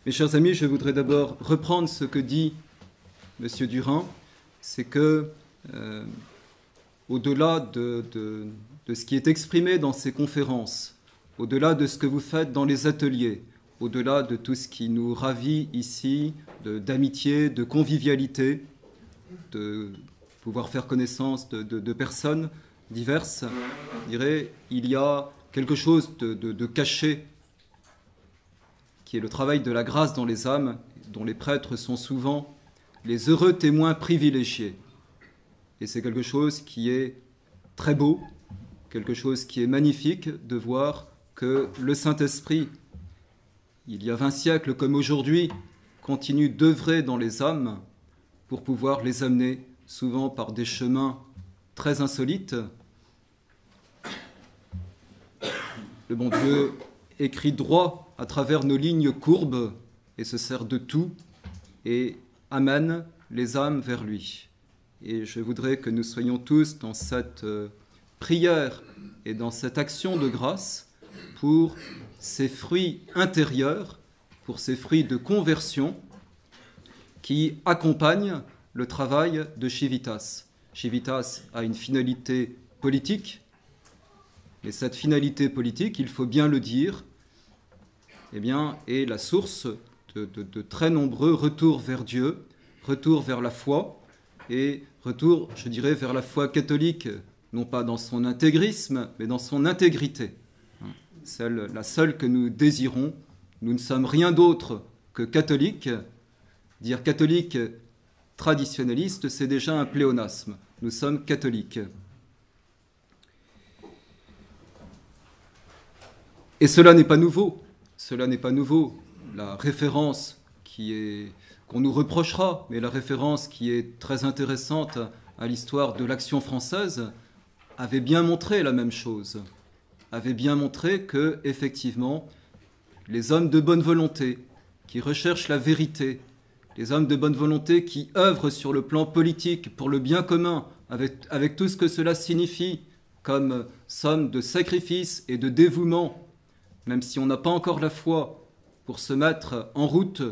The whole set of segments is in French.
Mes chers amis, je voudrais d'abord reprendre ce que dit M. Durin, c'est que, au-delà de ce qui est exprimé dans ces conférences, au-delà de ce que vous faites dans les ateliers, au-delà de tout ce qui nous ravit ici, d'amitié, de convivialité, de pouvoir faire connaissance de personnes diverses, je dirais, il y a quelque chose de caché, qui est le travail de la grâce dans les âmes, dont les prêtres sont souvent les heureux témoins privilégiés. Et c'est quelque chose qui est très beau, quelque chose qui est magnifique de voir que le Saint-Esprit, il y a 20 siècles comme aujourd'hui, continue d'œuvrer dans les âmes pour pouvoir les amener, souvent par des chemins très insolites. Le bon Dieu écrit droit à travers nos lignes courbes et se sert de tout et amène les âmes vers lui. Et je voudrais que nous soyons tous dans cette prière et dans cette action de grâce pour ces fruits intérieurs, pour ces fruits de conversion qui accompagnent le travail de Civitas. Civitas a une finalité politique, et cette finalité politique, il faut bien le dire, eh bien, est la source de très nombreux retours vers Dieu, retours vers la foi, et retour, je dirais, vers la foi catholique, non pas dans son intégrisme, mais dans son intégrité. La seule que nous désirons. Nous ne sommes rien d'autre que catholiques. Dire catholique traditionnaliste, c'est déjà un pléonasme. Nous sommes catholiques. Et cela n'est pas nouveau. Cela n'est pas nouveau. La référence qu'on nous reprochera, mais la référence qui est très intéressante à l'histoire de l'Action française, avait bien montré la même chose. Avait bien montré que, effectivement, les hommes de bonne volonté, qui recherchent la vérité, les hommes de bonne volonté qui œuvrent sur le plan politique pour le bien commun, avec tout ce que cela signifie comme somme de sacrifice et de dévouement, même si on n'a pas encore la foi pour se mettre en route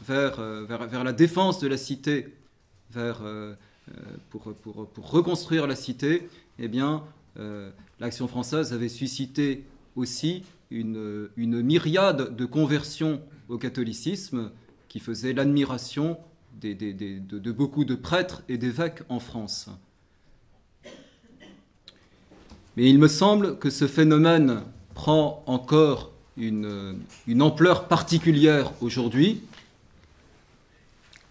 vers la défense de la cité, pour reconstruire la cité, eh bien, l'Action française avait suscité aussi une myriade de conversions au catholicisme qui faisait l'admiration de beaucoup de prêtres et d'évêques en France. Mais il me semble que ce phénomène prend encore une ampleur particulière aujourd'hui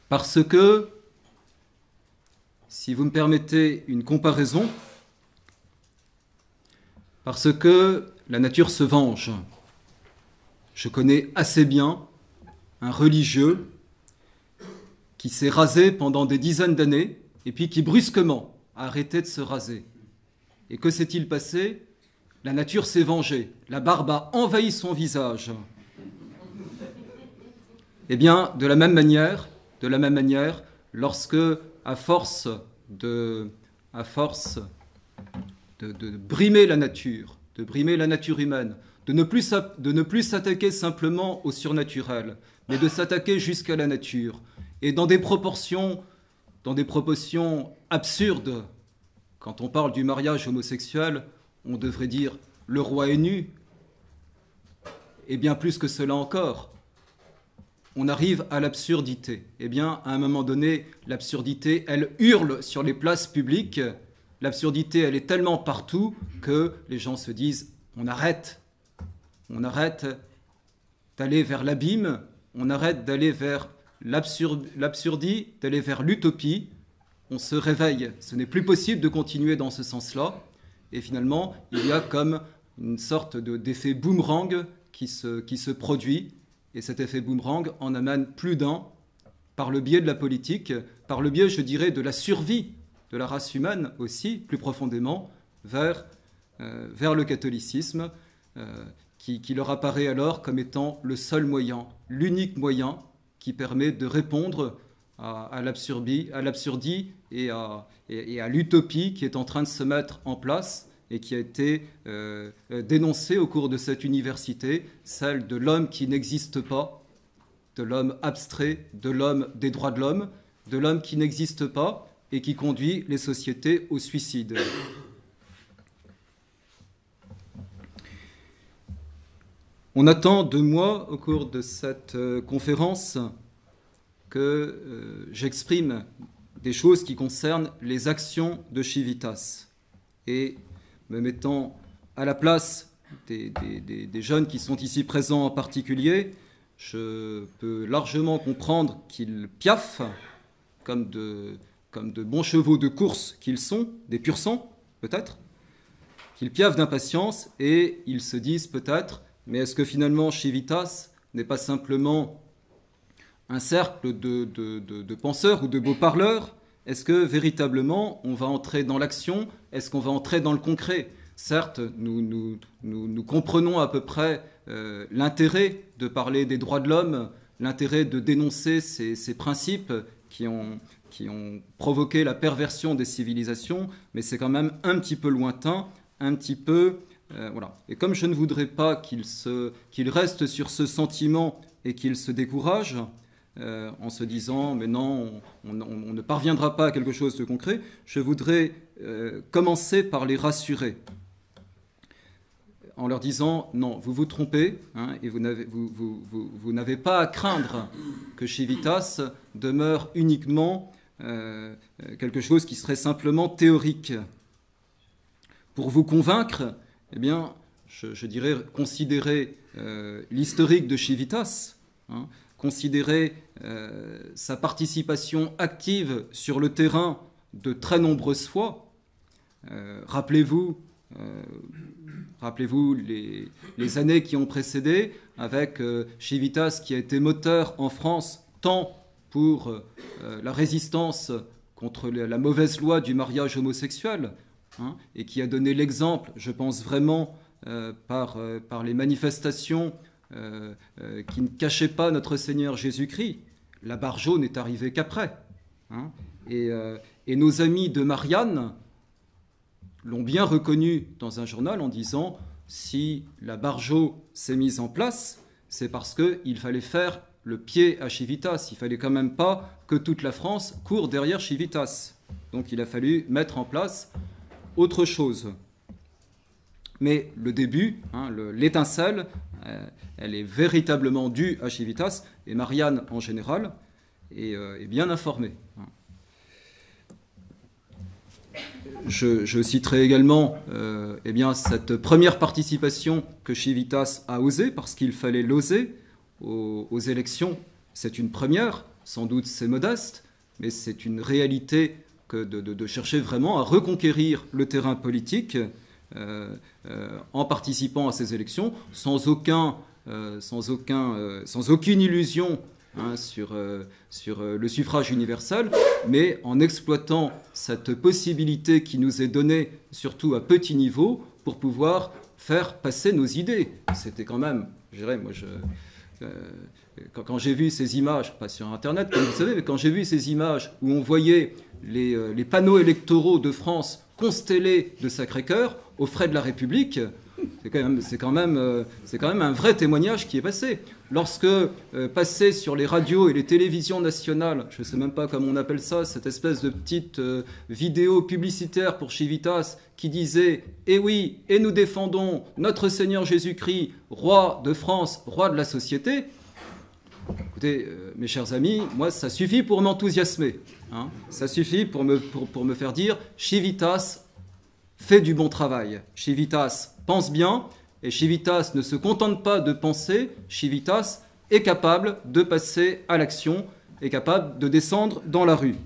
parce que, si vous me permettez une comparaison, parce que la nature se venge. Je connais assez bien un religieux qui s'est rasé pendant des dizaines d'années et puis qui brusquement a arrêté de se raser. Et que s'est-il passé ? La nature s'est vengée. La barbe a envahi son visage. Eh bien, de la même manière, lorsque, à force de brimer la nature, humaine, de ne plus s'attaquer simplement au surnaturel, mais de s'attaquer jusqu'à la nature, et dans des proportions absurdes. Quand on parle du mariage homosexuel, on devrait dire « le roi est nu », et bien plus que cela encore. On arrive à l'absurdité. Eh bien, à un moment donné, l'absurdité, elle hurle sur les places publiques. L'absurdité, elle est tellement partout que les gens se disent « on arrête d'aller vers l'abîme, on arrête d'aller vers l'absurdie, d'aller vers l'utopie, on se réveille. Ce n'est plus possible de continuer dans ce sens-là. » Et finalement, il y a comme une sorte d'effet boomerang qui se produit. Et cet effet boomerang en amène plus d'un par le biais de la politique, par le biais, je dirais, de la survie de la race humaine aussi, plus profondément, vers le catholicisme, qui leur apparaît alors comme étant le seul moyen, l'unique moyen qui permet de répondre à l'absurdie et à l'utopie qui est en train de se mettre en place et qui a été dénoncée au cours de cette université, celle de l'homme qui n'existe pas, de l'homme abstrait, de l'homme des droits de l'homme, de l'homme qui n'existe pas et qui conduit les sociétés au suicide. On attend de moi, au cours de cette conférence, que j'exprime des choses qui concernent les actions de Civitas. Et me mettant à la place des jeunes qui sont ici présents en particulier, je peux largement comprendre qu'ils piaffent comme de bons chevaux de course qu'ils sont, des pur-sang peut-être, qu'ils piaffent d'impatience et ils se disent peut-être, mais est-ce que finalement Civitas n'est pas simplement un cercle de penseurs ou de beaux parleurs? Est-ce que véritablement on va entrer dans l'action? Est-ce qu'on va entrer dans le concret? Certes, nous comprenons à peu près l'intérêt de parler des droits de l'homme, l'intérêt de dénoncer ces principes qui ont provoqué la perversion des civilisations, mais c'est quand même un petit peu lointain, un petit peu... voilà. Et comme je ne voudrais pas qu'il reste sur ce sentiment et qu'il se décourage, en se disant mais non, on ne parviendra pas à quelque chose de concret, je voudrais commencer par les rassurer en leur disant non, vous vous trompez, hein, et vous n'avez pas à craindre que Civitas demeure uniquement quelque chose qui serait simplement théorique. Pour vous convaincre, eh bien, je dirais considérer l'historique de Civitas, hein, considérer sa participation active sur le terrain de très nombreuses fois. Rappelez-vous les années qui ont précédé, avec Civitas qui a été moteur en France tant pour la résistance contre la mauvaise loi du mariage homosexuel, hein, et qui a donné l'exemple, je pense vraiment, par les manifestations qui ne cachaient pas notre Seigneur Jésus-Christ. La barre jaune n'est arrivée qu'après. Hein, et nos amis de Marianne l'ont bien reconnu dans un journal en disant « Si la barre jaune s'est mise en place, c'est parce qu'il fallait faire le pied à Civitas. Il ne fallait quand même pas que toute la France court derrière Civitas. Donc il a fallu mettre en place autre chose. » Mais le début, hein, l'étincelle, elle est véritablement due à Civitas, et Marianne en général est bien informée. Je citerai également eh bien, cette première participation que Civitas a osée, parce qu'il fallait l'oser aux élections. C'est une première, sans doute c'est modeste, mais c'est une réalité que de chercher vraiment à reconquérir le terrain politique en participant à ces élections, sans aucune illusion, hein, sur le suffrage universel, mais en exploitant cette possibilité qui nous est donnée, surtout à petit niveau, pour pouvoir faire passer nos idées. C'était quand même, je dirais, moi, quand j'ai vu ces images, pas sur Internet, comme vous savez, mais quand j'ai vu ces images où on voyait les panneaux électoraux de France constellés de Sacré-Cœur aux frais de la République, c'est quand même un vrai témoignage qui est passé. Lorsque passait sur les radios et les télévisions nationales, je ne sais même pas comment on appelle ça, cette espèce de petite vidéo publicitaire pour Civitas qui disait « Eh oui, et nous défendons notre Seigneur Jésus-Christ, roi de France, roi de la société », écoutez, mes chers amis, moi ça suffit pour m'enthousiasmer. Hein, ça suffit pour me faire dire « Civitas fait du bon travail, Civitas pense bien, et Civitas ne se contente pas de penser, Civitas est capable de passer à l'action, est capable de descendre dans la rue. »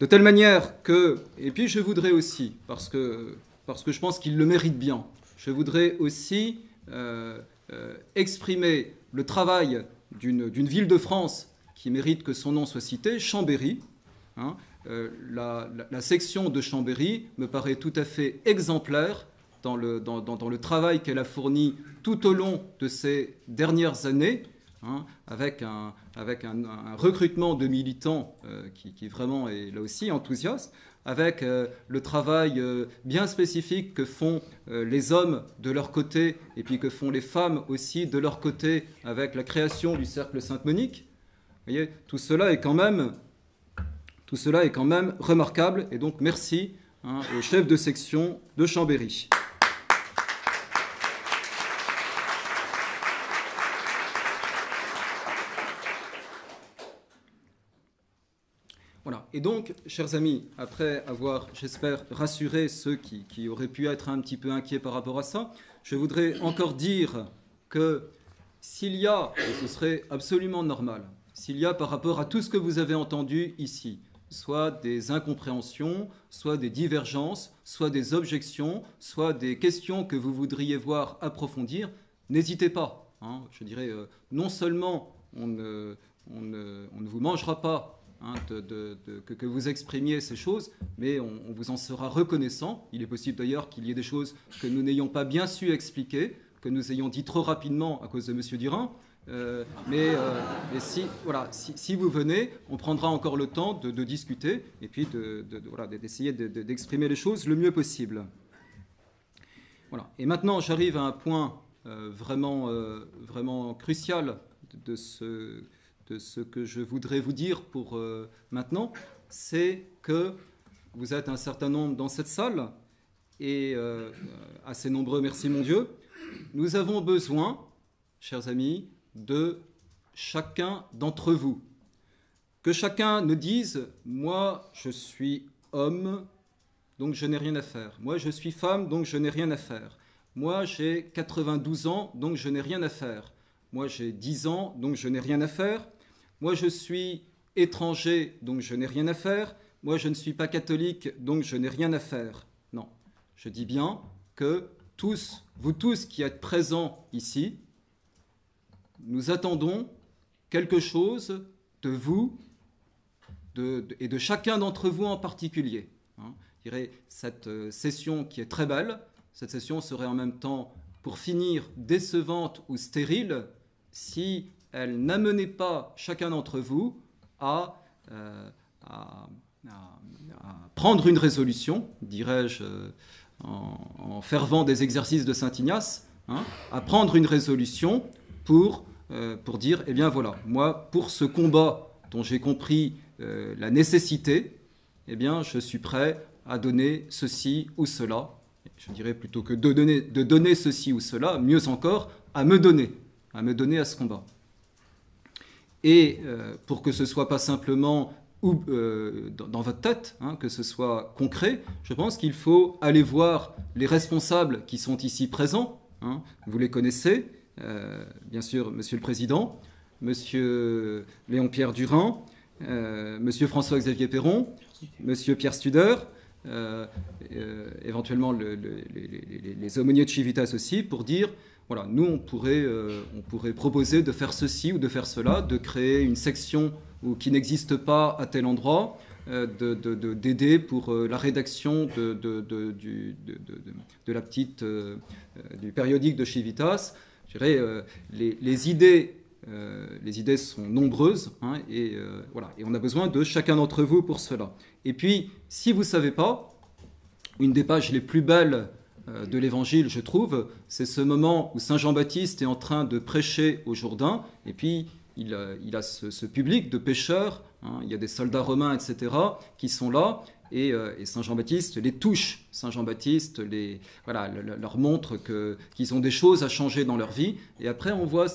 De telle manière que, et puis je voudrais aussi, parce que je pense qu'il le mérite bien, je voudrais aussi exprimer le travail d'une ville de France qui mérite que son nom soit cité, Chambéry. Hein, la section de Chambéry me paraît tout à fait exemplaire dans le travail qu'elle a fourni tout au long de ces dernières années, hein, avec un recrutement de militants qui vraiment est là aussi enthousiaste, avec le travail bien spécifique que font les hommes de leur côté et puis que font les femmes aussi de leur côté avec la création du Cercle Sainte-Monique. Vous voyez, tout cela est quand même remarquable, et donc merci au chef de section de Chambéry. Voilà. Et donc, chers amis, après avoir, j'espère, rassuré ceux qui auraient pu être un petit peu inquiets par rapport à ça, je voudrais encore dire que s'il y a, et ce serait absolument normal, s'il y a par rapport à tout ce que vous avez entendu ici, soit des incompréhensions, soit des divergences, soit des objections, soit des questions que vous voudriez voir approfondir, n'hésitez pas. Je dirais, non seulement on ne vous mangera pas que vous exprimiez ces choses, mais on vous en sera reconnaissant. Il est possible d'ailleurs qu'il y ait des choses que nous n'ayons pas bien su expliquer, que nous ayons dit trop rapidement à cause de M. Durin. Mais si vous venez, on prendra encore le temps de discuter et puis d'essayer d'exprimer les choses le mieux possible. Voilà. Et maintenant, j'arrive à un point vraiment crucial de ce que je voudrais vous dire pour maintenant, c'est que vous êtes un certain nombre dans cette salle, et assez nombreux, merci mon Dieu. Nous avons besoin, chers amis, de chacun d'entre vous. Que chacun ne dise « moi, je suis homme, donc je n'ai rien à faire. Moi, je suis femme, donc je n'ai rien à faire. Moi, j'ai 92 ans, donc je n'ai rien à faire. Moi, j'ai 10 ans, donc je n'ai rien à faire. Moi, je suis étranger, donc je n'ai rien à faire. Moi, je ne suis pas catholique, donc je n'ai rien à faire. » Non, je dis bien que vous tous qui êtes présents ici, nous attendons quelque chose de vous et de chacun d'entre vous en particulier. Je dirais, cette session qui est très belle, cette session serait en même temps, pour finir, décevante ou stérile si elle n'amenait pas chacun d'entre vous à prendre une résolution, dirais-je, en fervant des exercices de Saint Ignace, à prendre une résolution pour dire, eh bien voilà, moi, pour ce combat dont j'ai compris la nécessité, eh bien, je suis prêt à donner ceci ou cela. Je dirais plutôt que de donner ceci ou cela, mieux encore, à me donner à ce combat. Et pour que ce ne soit pas simplement dans votre tête, que ce soit concret, je pense qu'il faut aller voir les responsables qui sont ici présents. Vous les connaissez, bien sûr, Monsieur le Président, Monsieur Léon-Pierre Durin, Monsieur François-Xavier Perron, Monsieur Pierre Studer, éventuellement les aumôniers de Civitas aussi, pour dire, voilà, nous on pourrait proposer de faire ceci ou de faire cela, de créer une section qui n'existe pas à tel endroit, d'aider pour la rédaction du périodique de Civitas. Je dirais, les idées sont nombreuses, et on a besoin de chacun d'entre vous pour cela. Et puis, si vous ne savez pas, une des pages les plus belles de l'Évangile, je trouve, c'est ce moment où Saint Jean-Baptiste est en train de prêcher au Jourdain, et puis il a ce public de pêcheurs, il y a des soldats romains, etc., qui sont là, et Saint Jean-Baptiste les touche. Saint Jean-Baptiste leur montre qu'ils ont des choses à changer dans leur vie, et après on voit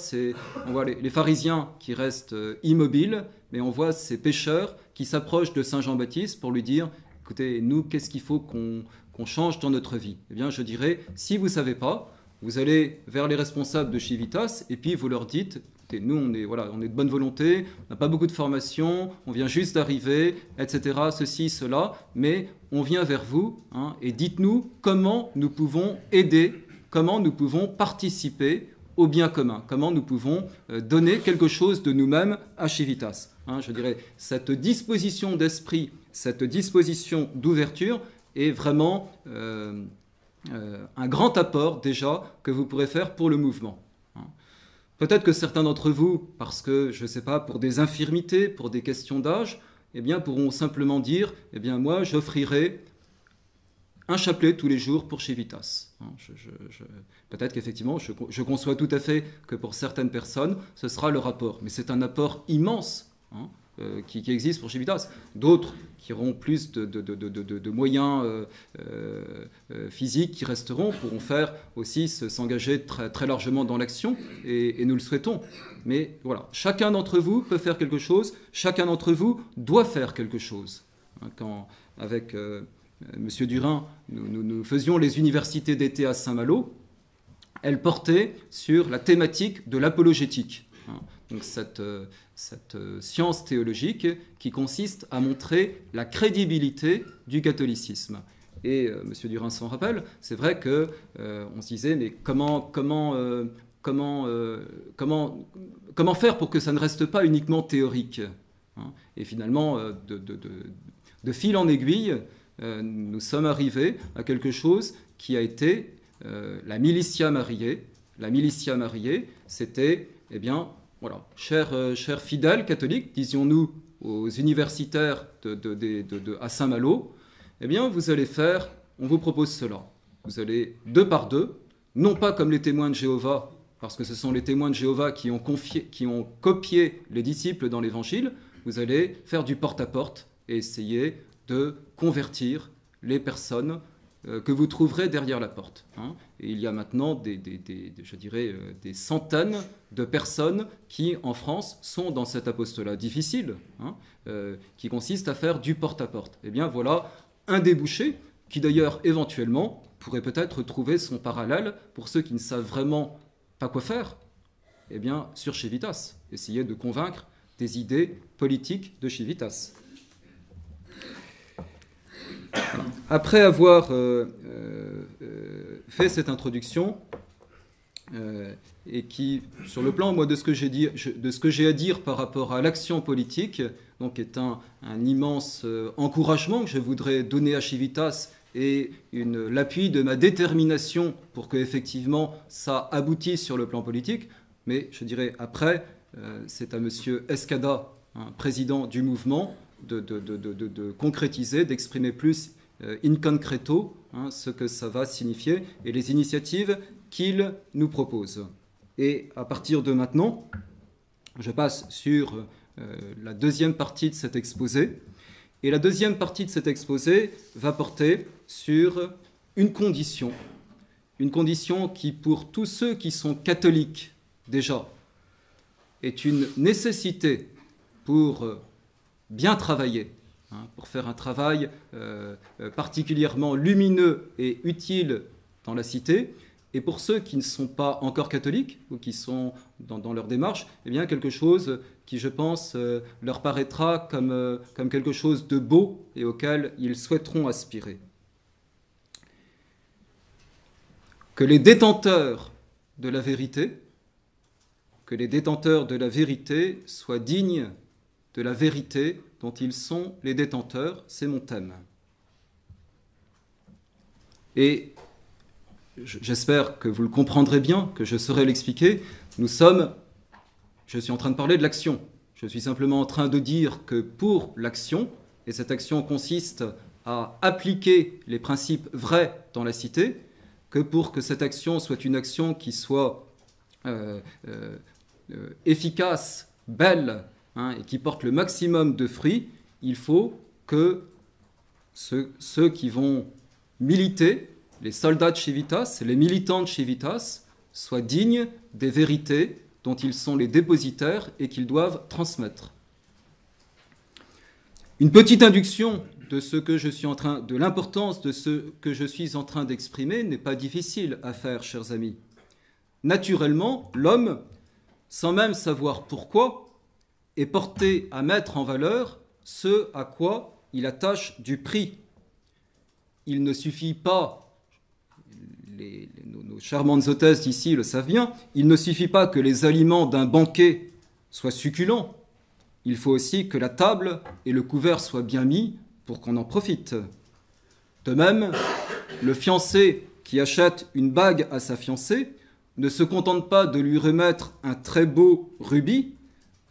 les pharisiens qui restent immobiles, mais on voit ces pêcheurs qui s'approchent de Saint Jean-Baptiste pour lui dire, écoutez, nous, qu'est-ce qu'il faut qu'on change dans notre vie? Eh bien, je dirais, si vous ne savez pas, vous allez vers les responsables de Civitas et puis vous leur dites, écoutez, nous, on est de bonne volonté, on n'a pas beaucoup de formation, on vient juste d'arriver, etc., ceci, cela, mais on vient vers vous, et dites-nous comment nous pouvons aider, comment nous pouvons participer au bien commun, comment nous pouvons donner quelque chose de nous-mêmes à Civitas. Je dirais, cette disposition d'esprit, cette disposition d'ouverture est vraiment un grand apport déjà que vous pourrez faire pour le mouvement. Peut-être que certains d'entre vous, parce que, je ne sais pas, pour des infirmités, pour des questions d'âge, eh bien, pourront simplement dire, eh bien, moi, j'offrirai un chapelet tous les jours pour Civitas. Peut-être qu'effectivement, je conçois tout à fait que pour certaines personnes, ce sera le rapport. Mais c'est un apport immense qui existe pour Civitas. D'autres qui auront plus de moyens physiques qui resteront pourront faire aussi s'engager très, très largement dans l'action, et nous le souhaitons. Mais voilà, chacun d'entre vous peut faire quelque chose, chacun d'entre vous doit faire quelque chose. Quand, avec Monsieur Durin, nous faisions les universités d'été à Saint-Malo, elles portaient sur la thématique de l'apologétique. Donc cette science théologique qui consiste à montrer la crédibilité du catholicisme. Et M. Durin s'en rappelle, c'est vrai qu'on se disait, mais comment faire pour que ça ne reste pas uniquement théorique, Et finalement, de fil en aiguille, nous sommes arrivés à quelque chose qui a été la Militia Mariae. La Militia Mariae, c'était, eh bien, voilà, chers fidèles catholiques, disions-nous aux universitaires à Saint-Malo, eh bien, vous allez faire, on vous propose cela. Vous allez 2 par 2, non pas comme les témoins de Jéhovah, parce que ce sont les témoins de Jéhovah qui ont copié les disciples dans l'Évangile, vous allez faire du porte-à-porte et essayer de convertir les personnes que vous trouverez derrière la porte. Et il y a maintenant je dirais, des centaines de personnes qui, en France, sont dans cet apostolat difficile, qui consiste à faire du porte-à-porte. Eh bien, voilà un débouché qui, d'ailleurs, éventuellement, pourrait peut-être trouver son parallèle pour ceux qui ne savent vraiment pas quoi faire, eh bien, sur Civitas. Essayer de convaincre des idées politiques de Civitas. Après avoir fait cette introduction, et qui, sur le plan, moi, de ce que j'ai à dire par rapport à l'action politique, donc est un immense encouragement que je voudrais donner à Civitas et l'appui de ma détermination pour que effectivement ça aboutisse sur le plan politique. Mais je dirais après, c'est à M. Escada, président du mouvement, de concrétiser, d'exprimer plus in concreto ce que ça va signifier et les initiatives qu'il nous propose. Et à partir de maintenant, je passe sur la deuxième partie de cet exposé. Et la deuxième partie de cet exposé va porter sur une condition qui, pour tous ceux qui sont catholiques déjà, est une nécessité pour bien travailler, pour faire un travail particulièrement lumineux et utile dans la cité, et pour ceux qui ne sont pas encore catholiques ou qui sont dans leur démarche, eh bien quelque chose qui, je pense, leur paraîtra comme quelque chose de beau et auquel ils souhaiteront aspirer. Que les détenteurs de la vérité, soient dignes de la vérité dont ils sont les détenteurs, c'est mon thème. Et j'espère que vous le comprendrez bien, que je saurai l'expliquer. Je suis en train de parler de l'action. Je suis simplement en train de dire que pour l'action, et cette action consiste à appliquer les principes vrais dans la cité, que pour que cette action soit une action qui soit efficace, belle, et qui porte le maximum de fruits, il faut que ceux qui vont militer, les soldats de Civitas, les militants de Civitas, soient dignes des vérités dont ils sont les dépositaires et qu'ils doivent transmettre. Une petite induction de l'importance de ce que je suis en train d'exprimer n'est pas difficile à faire, chers amis. Naturellement, l'homme, sans même savoir pourquoi, est porté à mettre en valeur ce à quoi il attache du prix. Il ne suffit pas, nos charmantes hôtesses d'ici le savent bien, il ne suffit pas que les aliments d'un banquet soient succulents, il faut aussi que la table et le couvert soient bien mis pour qu'on en profite. De même, le fiancé qui achète une bague à sa fiancée ne se contente pas de lui remettre un très beau rubis,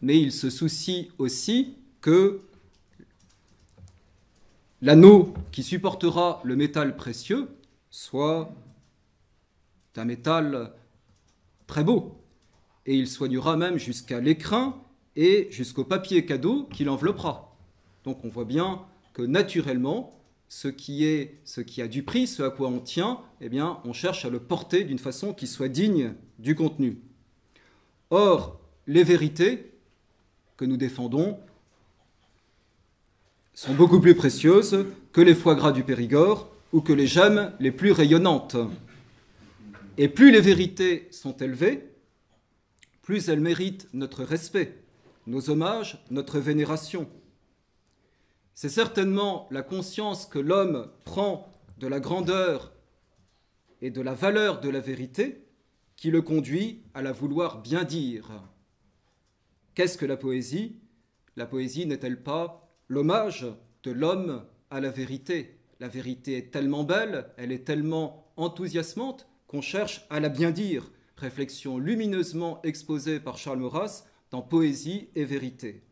mais il se soucie aussi que l'anneau qui supportera le métal précieux soit d'un métal très beau. Et il soignera même jusqu'à l'écrin et jusqu'au papier cadeau qui l'enveloppera. Donc on voit bien que naturellement, ce qui a du prix, ce à quoi on tient, eh bien, on cherche à le porter d'une façon qui soit digne du contenu. Or, les vérités que nous défendons sont beaucoup plus précieuses que les foie gras du Périgord ou que les gemmes les plus rayonnantes. Et plus les vérités sont élevées, plus elles méritent notre respect, nos hommages, notre vénération. C'est certainement la conscience que l'homme prend de la grandeur et de la valeur de la vérité qui le conduit à la vouloir bien dire. Qu'est-ce que la poésie? La poésie n'est-elle pas l'hommage de l'homme à la vérité? La vérité est tellement belle, elle est tellement enthousiasmante qu'on cherche à la bien dire. Réflexion lumineusement exposée par Charles Maurras dans Poésie et vérité.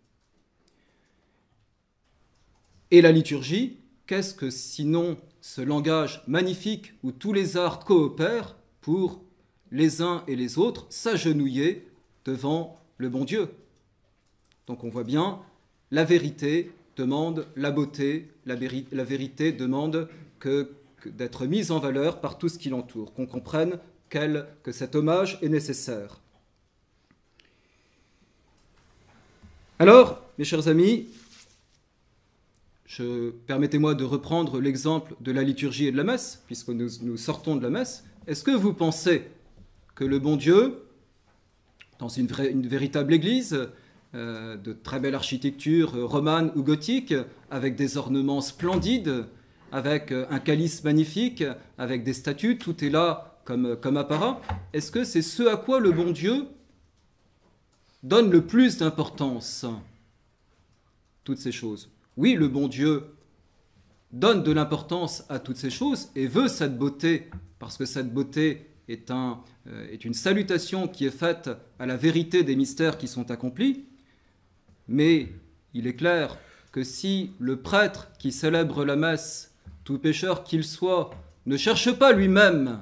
Et la liturgie, qu'est-ce que sinon ce langage magnifique où tous les arts coopèrent pour les uns et les autres s'agenouiller devant le bon Dieu? Donc on voit bien, la vérité demande la beauté, la vérité demande d'être mise en valeur par tout ce qui l'entoure, qu'on comprenne que cet hommage est nécessaire. Alors, mes chers amis, permettez-moi de reprendre l'exemple de la liturgie et de la messe, puisque nous sortons de la messe. Est-ce que vous pensez que le bon Dieu, dans une véritable église, de très belle architecture romane ou gothique, avec des ornements splendides, avec un calice magnifique, avec des statues, tout est là comme apparat, est-ce que c'est ce à quoi le bon Dieu donne le plus d'importance? Toutes ces choses. Oui, le bon Dieu donne de l'importance à toutes ces choses et veut cette beauté, parce que cette beauté est une salutation qui est faite à la vérité des mystères qui sont accomplis. Mais il est clair que si le prêtre qui célèbre la messe, tout pécheur qu'il soit, ne cherche pas lui-même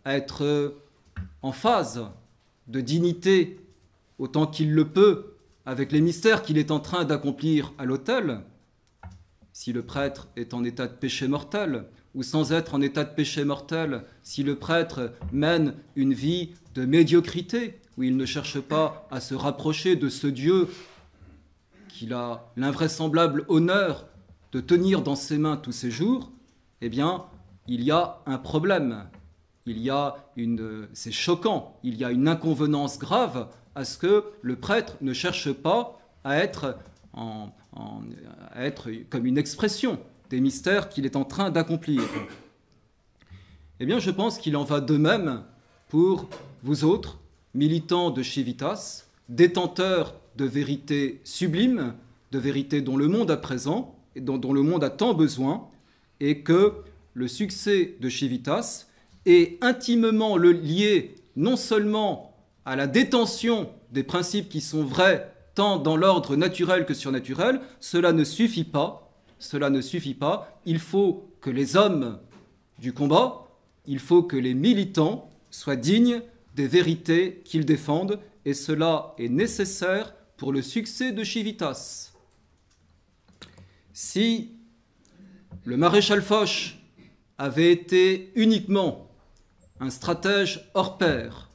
à être en phase de dignité autant qu'il le peut avec les mystères qu'il est en train d'accomplir à l'autel, si le prêtre est en état de péché mortel, ou sans être en état de péché mortel, si le prêtre mène une vie de médiocrité, où il ne cherche pas à se rapprocher de ce Dieu qu'il a l'invraisemblable honneur de tenir dans ses mains tous ses jours, eh bien, il y a un problème. C'est choquant, il y a une inconvenance grave à ce que le prêtre ne cherche pas à être comme une expression des mystères qu'il est en train d'accomplir. Eh bien, je pense qu'il en va de même pour vous autres, militants de Civitas, détenteurs de vérités sublimes, de vérités dont le monde a présent et dont le monde a tant besoin, et que le succès de Civitas est intimement lié non seulement à la détention des principes qui sont vrais tant dans l'ordre naturel que surnaturel, cela ne suffit pas. Il faut que les hommes du combat, il faut que les militants soient dignes des vérités qu'ils défendent, et cela est nécessaire pour le succès de Civitas. Si le maréchal Foch avait été uniquement un stratège hors pair,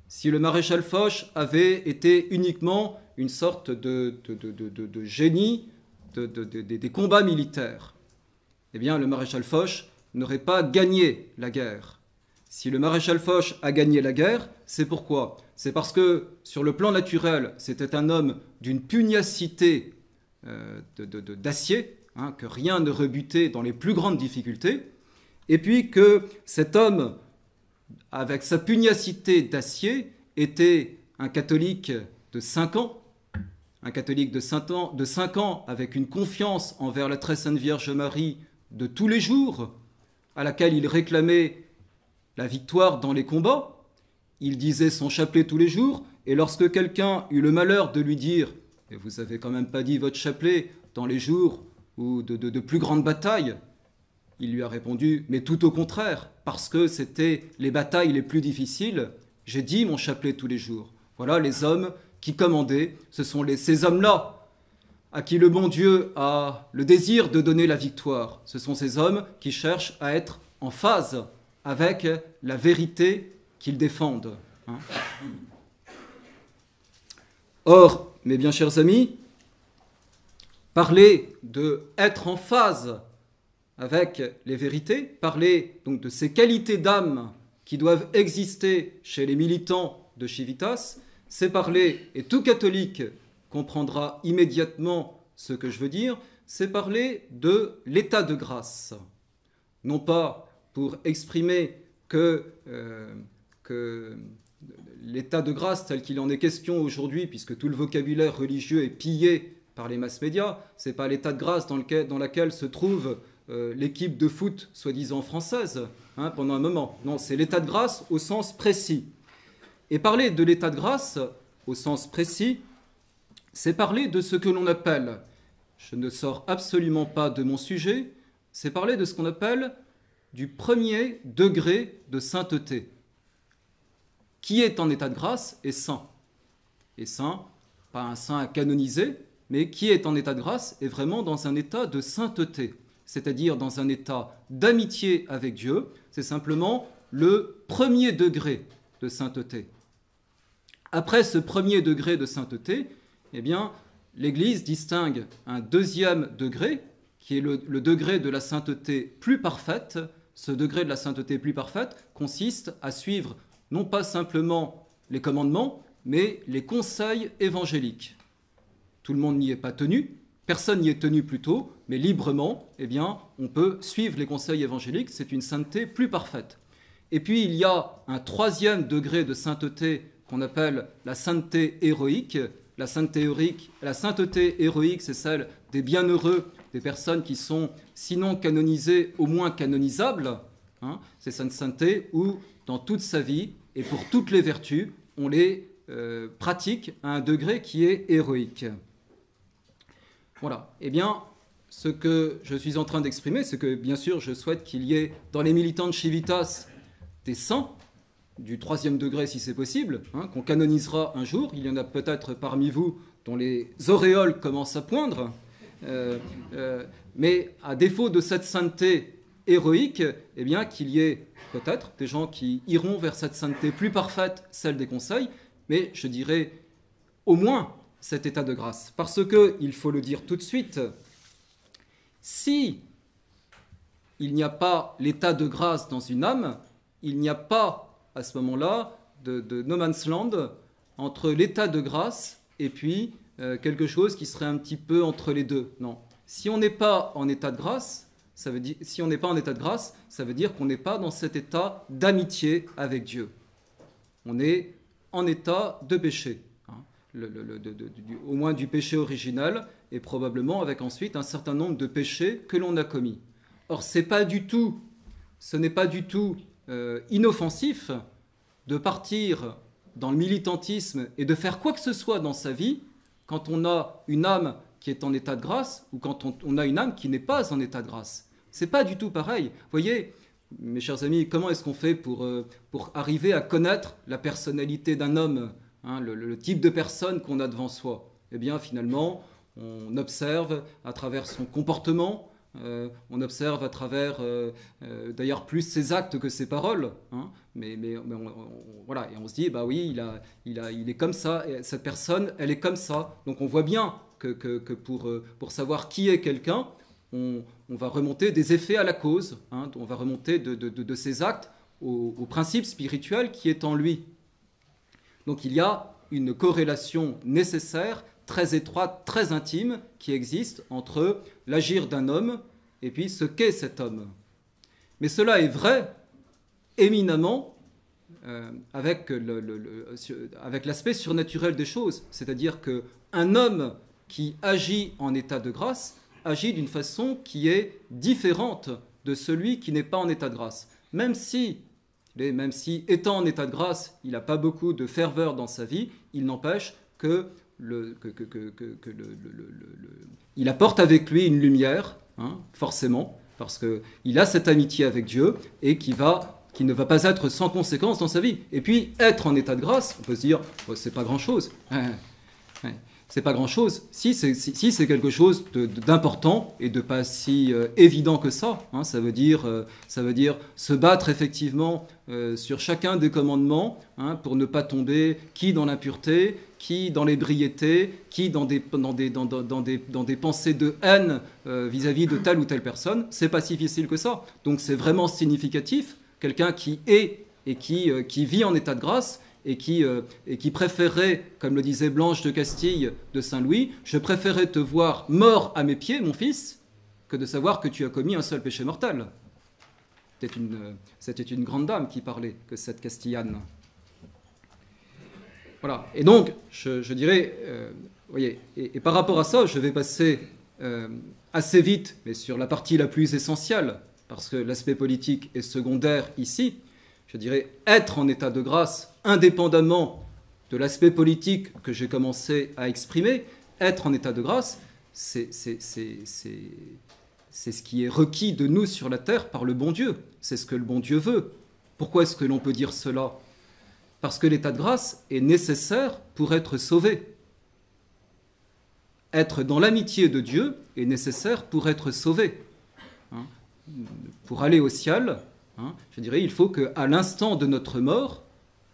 si le maréchal Foch avait été uniquement une sorte de génie des combats militaires, eh bien le maréchal Foch n'aurait pas gagné la guerre. Si le maréchal Foch a gagné la guerre, c'est pourquoi? C'est parce que sur le plan naturel, c'était un homme d'une pugnacité d'acier, que rien ne rebutait dans les plus grandes difficultés, et puis que cet homme, avec sa pugnacité d'acier, était un catholique de 5 ans, avec une confiance envers la très sainte Vierge Marie de tous les jours, à laquelle il réclamait la victoire dans les combats. Il disait son chapelet tous les jours, et lorsque quelqu'un eut le malheur de lui dire « Et vous avez quand même pas dit votre chapelet dans les jours ou de plus grandes batailles ?» Il lui a répondu « Mais tout au contraire, parce que c'était les batailles les plus difficiles, j'ai dit mon chapelet tous les jours. » Voilà les hommes qui commandaient, ce sont ces hommes-là à qui le bon Dieu a le désir de donner la victoire. Ce sont ces hommes qui cherchent à être en phase avec la vérité qu'ils défendent. Or, mes bien chers amis, parler de être en phase avec les vérités, parler donc de ces qualités d'âme qui doivent exister chez les militants de Civitas, c'est parler, et tout catholique comprendra immédiatement ce que je veux dire, c'est parler de l'état de grâce. Non pas pour exprimer que l'état de grâce tel qu'il en est question aujourd'hui, puisque tout le vocabulaire religieux est pillé par les mass médias, ce n'est pas l'état de grâce dans laquelle se trouve l'équipe de foot soi-disant française pendant un moment. Non, c'est l'état de grâce au sens précis. Et parler de l'état de grâce au sens précis, c'est parler de ce que l'on appelle, je ne sors absolument pas de mon sujet, c'est parler de ce qu'on appelle du premier degré de sainteté. Qui est en état de grâce est saint. Et saint, pas un saint à canoniser, mais qui est en état de grâce est vraiment dans un état de sainteté, c'est-à-dire dans un état d'amitié avec Dieu. C'est simplement le premier degré de sainteté. Après ce premier degré de sainteté, eh bien, l'Église distingue un deuxième degré, qui est le degré de la sainteté plus parfaite. Ce degré de la sainteté plus parfaite consiste à suivre non pas simplement les commandements, mais les conseils évangéliques. Tout le monde n'y est pas tenu, personne n'y est tenu plutôt, mais librement, eh bien, on peut suivre les conseils évangéliques, c'est une sainteté plus parfaite. Et puis il y a un troisième degré de sainteté qu'on appelle la sainteté héroïque. La sainteté héroïque, c'est celle des bienheureux, des personnes qui sont sinon canonisées, au moins canonisables. C'est cette sainteté où, dans toute sa vie et pour toutes les vertus, on les pratique à un degré qui est héroïque. Voilà. Eh bien, ce que je suis en train d'exprimer, c'est que, bien sûr, je souhaite qu'il y ait dans les militants de Civitas des saints, du troisième degré si c'est possible, qu'on canonisera un jour. Il y en a peut-être parmi vous dont les auréoles commencent à poindre. Mais à défaut de cette sainteté héroïque, eh bien qu'il y ait peut-être des gens qui iront vers cette sainteté plus parfaite, celle des conseils, mais je dirais au moins cet état de grâce. Parce que, il faut le dire tout de suite, si il n'y a pas l'état de grâce dans une âme, il n'y a pas à ce moment-là de no man's land entre l'état de grâce et puis quelque chose qui serait un petit peu entre les deux. Non. Si on n'est pas en état de grâce, ça veut dire qu'on n'est pas dans cet état d'amitié avec Dieu. On est en état de péché, au moins du péché original, et probablement avec ensuite un certain nombre de péchés que l'on a commis. Or, ce n'est pas du tout inoffensif de partir dans le militantisme et de faire quoi que ce soit dans sa vie quand on a une âme qui est en état de grâce ou quand on a une âme qui n'est pas en état de grâce. C'est pas du tout pareil. Vous voyez, mes chers amis, comment est-ce qu'on fait pour arriver à connaître la personnalité d'un homme, le type de personne qu'on a devant soi? Eh bien, finalement, on observe à travers son comportement, on observe à travers, d'ailleurs, plus ses actes que ses paroles. Voilà, et on se dit, bah oui, il est comme ça, et cette personne, elle est comme ça. Donc on voit bien que pour savoir qui est quelqu'un, on va remonter des effets à la cause, on va remonter de ses actes au principe spirituel qui est en lui. Donc il y a une corrélation nécessaire, très étroite, très intime, qui existe entre l'agir d'un homme et puis ce qu'est cet homme. Mais cela est vrai éminemment avec l'aspect surnaturel des choses, c'est-à-dire qu'un homme qui agit en état de grâce agit d'une façon qui est différente de celui qui n'est pas en état de grâce. Même si Même si, étant en état de grâce, il n'a pas beaucoup de ferveur dans sa vie, il n'empêche il apporte avec lui une lumière, hein, forcément, parce qu'il a cette amitié avec Dieu et qui ne va pas être sans conséquence dans sa vie. Et puis, être en état de grâce, on peut se dire, oh, c'est pas grand-chose. Ouais. C'est pas grand-chose. Si c'est quelque chose d'important et de pas si évident que ça, hein, ça veut dire se battre effectivement sur chacun des commandements, hein, pour ne pas tomber qui dans l'impureté, qui dans l'ébriété, qui dans des pensées de haine vis-à-vis de telle ou telle personne. C'est pas si difficile que ça. Donc c'est vraiment significatif. Quelqu'un qui est et qui vit en état de grâce, et qui préférait, comme le disait Blanche de Castille de Saint-Louis, je préférais te voir mort à mes pieds, mon fils, que de savoir que tu as commis un seul péché mortel. C'était une grande dame qui parlait, que cette Castillane. Voilà. Et donc, je dirais, voyez, et par rapport à ça, je vais passer assez vite, mais sur la partie la plus essentielle, parce que l'aspect politique est secondaire ici. Je dirais être en état de grâce, indépendamment de l'aspect politique que j'ai commencé à exprimer, être en état de grâce, c'est ce qui est requis de nous sur la terre par le bon Dieu. C'est ce que le bon Dieu veut. Pourquoi est-ce que l'on peut dire cela? Parce que l'état de grâce est nécessaire pour être sauvé. Être dans l'amitié de Dieu est nécessaire pour être sauvé. Hein? Pour aller au ciel, hein, je dirais, il faut qu'à l'instant de notre mort,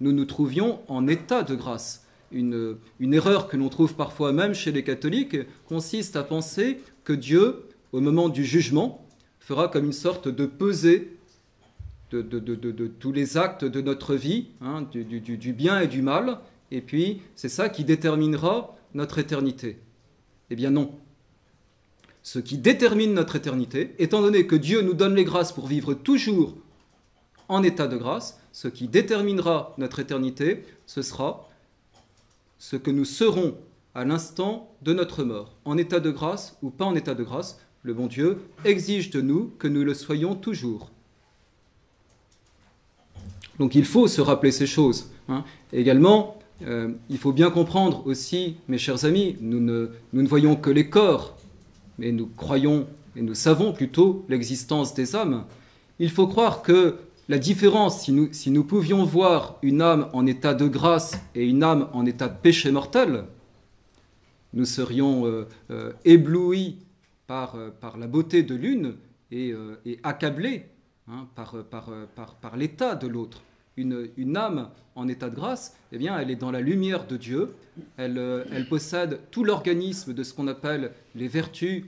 nous nous trouvions en état de grâce. Une erreur que l'on trouve parfois même chez les catholiques consiste à penser que Dieu, au moment du jugement, fera comme une sorte de pesée de tous les actes de notre vie, hein, du bien et du mal, et puis c'est ça qui déterminera notre éternité. Eh bien non. Ce qui détermine notre éternité, étant donné que Dieu nous donne les grâces pour vivre toujours en état de grâce, ce qui déterminera notre éternité, ce sera ce que nous serons à l'instant de notre mort, en état de grâce ou pas en état de grâce. Le bon Dieu exige de nous que nous le soyons toujours. Donc il faut se rappeler ces choses. Hein. Également, il faut bien comprendre aussi, mes chers amis, nous ne voyons que les corps, mais nous croyons et nous savons plutôt l'existence des âmes. Il faut croire que la différence, si nous pouvions voir une âme en état de grâce et une âme en état de péché mortel, nous serions éblouis par la beauté de l'une et accablés, hein, par l'état de l'autre. Une âme en état de grâce, eh bien, elle est dans la lumière de Dieu, elle possède tout l'organisme de ce qu'on appelle les vertus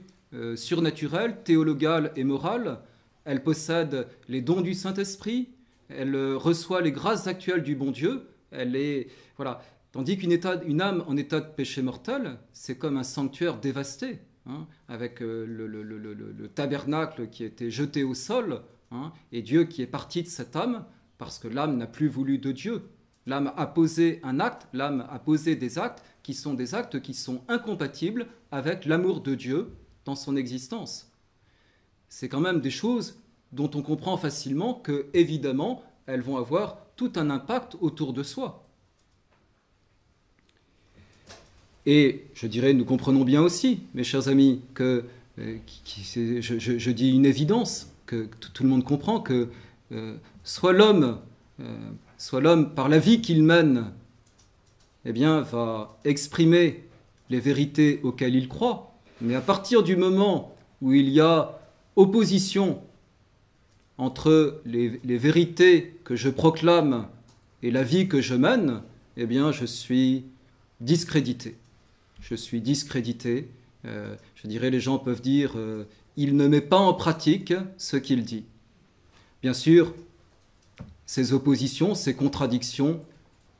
surnaturelles, théologales et morales. Elle possède les dons du Saint-Esprit, elle reçoit les grâces actuelles du bon Dieu, voilà. Tandis qu'une âme en état de péché mortel, c'est comme un sanctuaire dévasté, hein, avec le tabernacle qui a été jeté au sol, hein, et Dieu qui est parti de cette âme, parce que l'âme n'a plus voulu de Dieu. L'âme a posé un acte, l'âme a posé des actes qui sont incompatibles avec l'amour de Dieu dans son existence. C'est quand même des choses dont on comprend facilement que, évidemment, elles vont avoir tout un impact autour de soi. Et je dirais, nous comprenons bien aussi, mes chers amis, que je dis une évidence, que tout le monde comprend, que soit l'homme par la vie qu'il mène, eh bien, va exprimer les vérités auxquelles il croit, mais à partir du moment où il y a opposition entre les vérités que je proclame et la vie que je mène, eh bien, je suis discrédité. Je suis discrédité. Je dirais, les gens peuvent dire, il ne met pas en pratique ce qu'il dit. Bien sûr, ces oppositions, ces contradictions,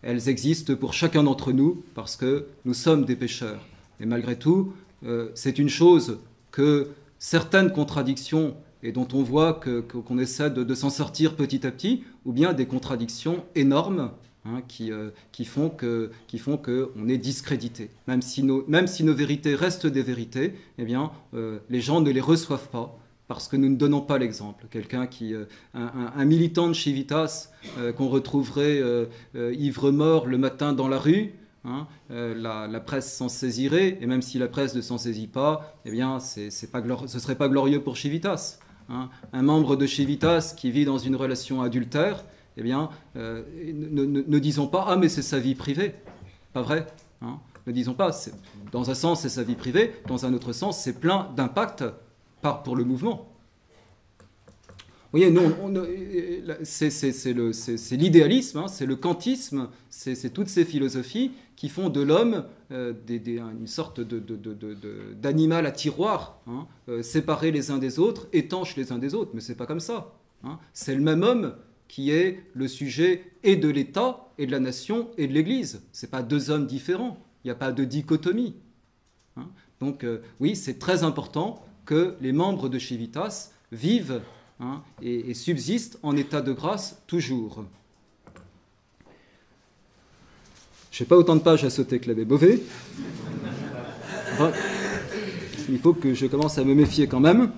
elles existent pour chacun d'entre nous parce que nous sommes des pécheurs. Et malgré tout, c'est une chose que certaines contradictions, et dont on voit qu'on essaie de s'en sortir petit à petit, ou bien des contradictions énormes, hein, qui font qu'on est discrédité. Même si nos vérités restent des vérités, eh bien, les gens ne les reçoivent pas, parce que nous ne donnons pas l'exemple. Quelqu'un qui, un militant de Civitas qu'on retrouverait ivre-mort le matin dans la rue, hein, la presse s'en saisirait, et même si la presse ne s'en saisit pas, eh bien, ce ne serait pas glorieux pour Civitas. Hein. Un membre de Civitas qui vit dans une relation adultère, eh bien, ne disons pas « Ah, mais c'est sa vie privée ». Pas vrai, hein. Ne disons pas, dans un sens c'est sa vie privée, dans un autre sens c'est plein d'impact pour le mouvement. Vous voyez, c'est l'idéalisme, hein, c'est le kantisme, c'est toutes ces philosophies qui font de l'homme une sorte d'animal à tiroir, hein, séparés les uns des autres, étanches les uns des autres, mais c'est pas comme ça. Hein. C'est le même homme qui est le sujet et de l'État, et de la nation, et de l'Église. Ce n'est pas deux hommes différents, il n'y a pas de dichotomie. Hein. Donc oui, c'est très important que les membres de Civitas vivent, hein, et subsistent en état de grâce toujours. Je n'ai pas autant de pages à sauter que l'abbé Beauvais. Enfin, il faut que je commence à me méfier quand même.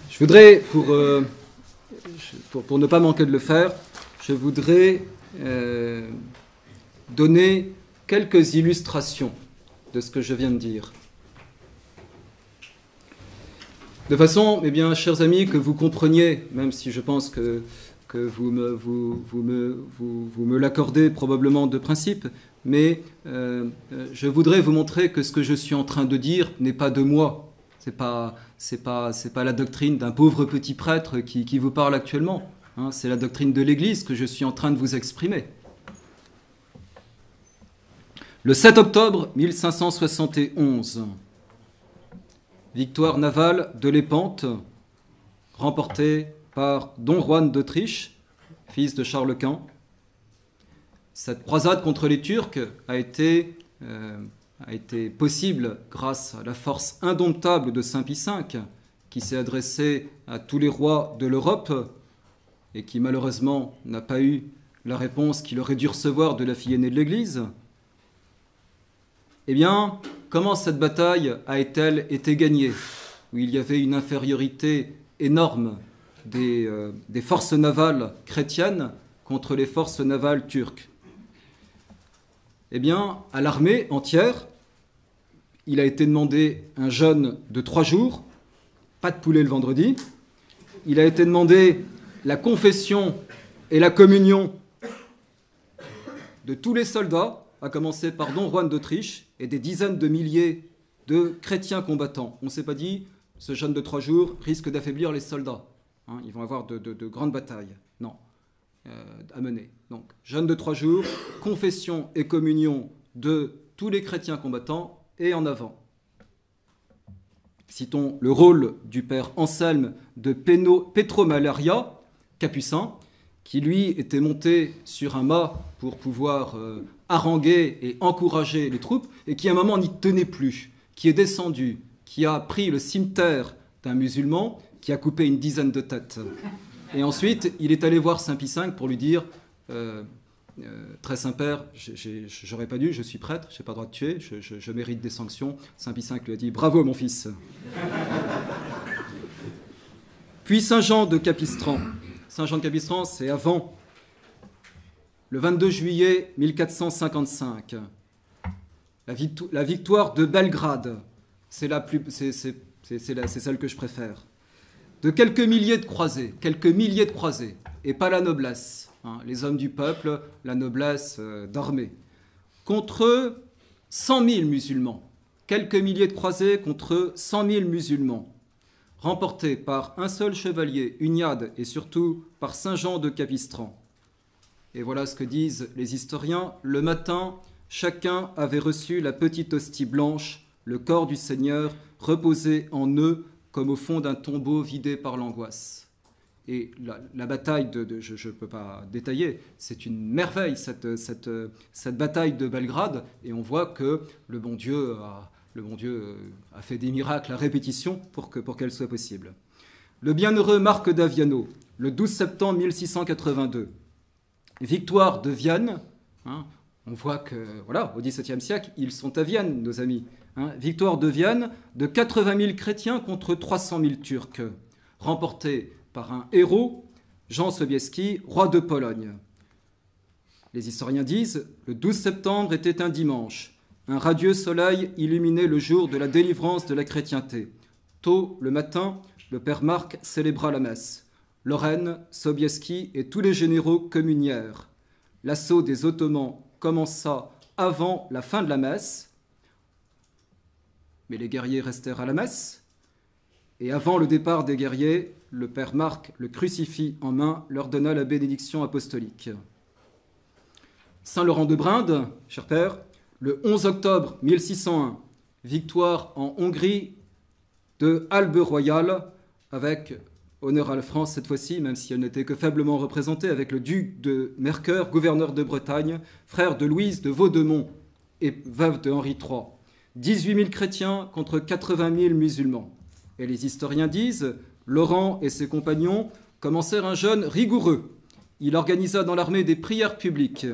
Je voudrais, pour ne pas manquer de le faire, je voudrais donner quelques illustrations de ce que je viens de dire. De façon, eh bien, chers amis, que vous compreniez, même si je pense que vous me l'accordez probablement de principe, mais je voudrais vous montrer que ce que je suis en train de dire n'est pas de moi. C'est pas la doctrine d'un pauvre petit prêtre qui vous parle actuellement. Hein, c'est la doctrine de l'Église que je suis en train de vous exprimer. Le 7 octobre 1571, victoire navale de Lépante, remportée par Don Juan d'Autriche, fils de Charles Quint. Cette croisade contre les Turcs a été possible grâce à la force indomptable de Saint Pie V, qui s'est adressé à tous les rois de l'Europe et qui malheureusement n'a pas eu la réponse qu'il aurait dû recevoir de la fille aînée de l'Église. Eh bien, comment cette bataille a-t-elle été gagnée? Où il y avait une infériorité énorme des forces navales chrétiennes contre les forces navales turques. Eh bien, à l'armée entière, il a été demandé un jeûne de 3 jours, pas de poulet le vendredi. Il a été demandé la confession et la communion de tous les soldats, à commencer par Don Juan d'Autriche et des dizaines de milliers de chrétiens combattants. On ne s'est pas dit, ce jeûne de 3 jours risque d'affaiblir les soldats. Hein, ils vont avoir de grandes batailles. Non. À mener. Donc, jeûne de 3 jours, confession et communion de tous les chrétiens combattants, et en avant. Citons le rôle du père Anselme de Pétromalaria, capucin, qui lui était monté sur un mât pour pouvoir haranguer et encourager les troupes, et qui à un moment n'y tenait plus, qui est descendu, qui a pris le cimeterre d'un musulman, qui a coupé une dizaine de têtes. Et ensuite, il est allé voir Saint Pie V pour lui dire très Saint-Père, j'aurais pas dû, je suis prêtre, je n'ai pas le droit de tuer, je mérite des sanctions. Saint Pie V lui a dit bravo mon fils. Puis Saint Jean de Capistran. Saint Jean de Capistran, c'est avant, le 22 juillet 1455. La victoire de Belgrade, c'est celle que je préfère. De quelques milliers de croisés, et pas la noblesse, hein, les hommes du peuple, la noblesse d'armée, contre 100 000 musulmans, quelques milliers de croisés contre 100 000 musulmans, remportés par un seul chevalier, Hunyade, et surtout par Saint Jean de Capistran. Et voilà ce que disent les historiens. Le matin, chacun avait reçu la petite hostie blanche, le corps du Seigneur reposait en eux, comme au fond d'un tombeau vidé par l'angoisse. Et la bataille je ne peux pas détailler, c'est une merveille, cette bataille de Belgrade, et on voit que le bon Dieu a fait des miracles à répétition pour qu'elle soit possible. Le bienheureux Marc d'Aviano, le 12 septembre 1682, victoire de Vienne, hein, On voit que, voilà, au XVIIe siècle, ils sont à Vienne, nos amis. Hein. Victoire de Vienne de 80 000 chrétiens contre 300 000 Turcs, remportée par un héros, Jean Sobieski, roi de Pologne. Les historiens disent « Le 12 septembre était un dimanche. Un radieux soleil illuminait le jour de la délivrance de la chrétienté. Tôt le matin, le père Marc célébra la messe. Lorraine, Sobieski et tous les généraux communièrent. L'assaut des Ottomans commença avant la fin de la messe, mais les guerriers restèrent à la messe. Et avant le départ des guerriers, le père Marc, le crucifix en main, leur donna la bénédiction apostolique. Saint-Laurent de Brinde, cher père, le 11 octobre 1601, victoire en Hongrie de Albe Royal, avec honneur à la France cette fois-ci, même si elle n'était que faiblement représentée, avec le duc de Mercœur, gouverneur de Bretagne, frère de Louise de Vaudemont et veuve de Henri III. 18 000 chrétiens contre 80 000 musulmans. Et les historiens disent, Laurent et ses compagnons commencèrent un jeûne rigoureux. Il organisa dans l'armée des prières publiques.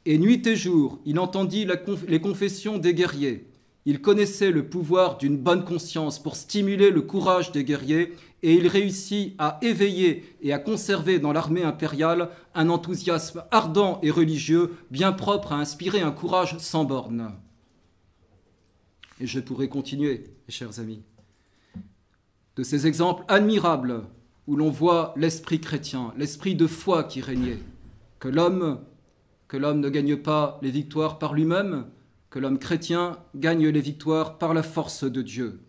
Et nuit et jour, il entendit les confessions des guerriers. Il connaissait le pouvoir d'une bonne conscience pour stimuler le courage des guerriers et il réussit à éveiller et à conserver dans l'armée impériale un enthousiasme ardent et religieux bien propre à inspirer un courage sans bornes. Et je pourrais continuer, mes chers amis, de ces exemples admirables où l'on voit l'esprit chrétien, l'esprit de foi qui régnait, que l'homme ne gagne pas les victoires par lui-même, que l'homme chrétien gagne les victoires par la force de Dieu.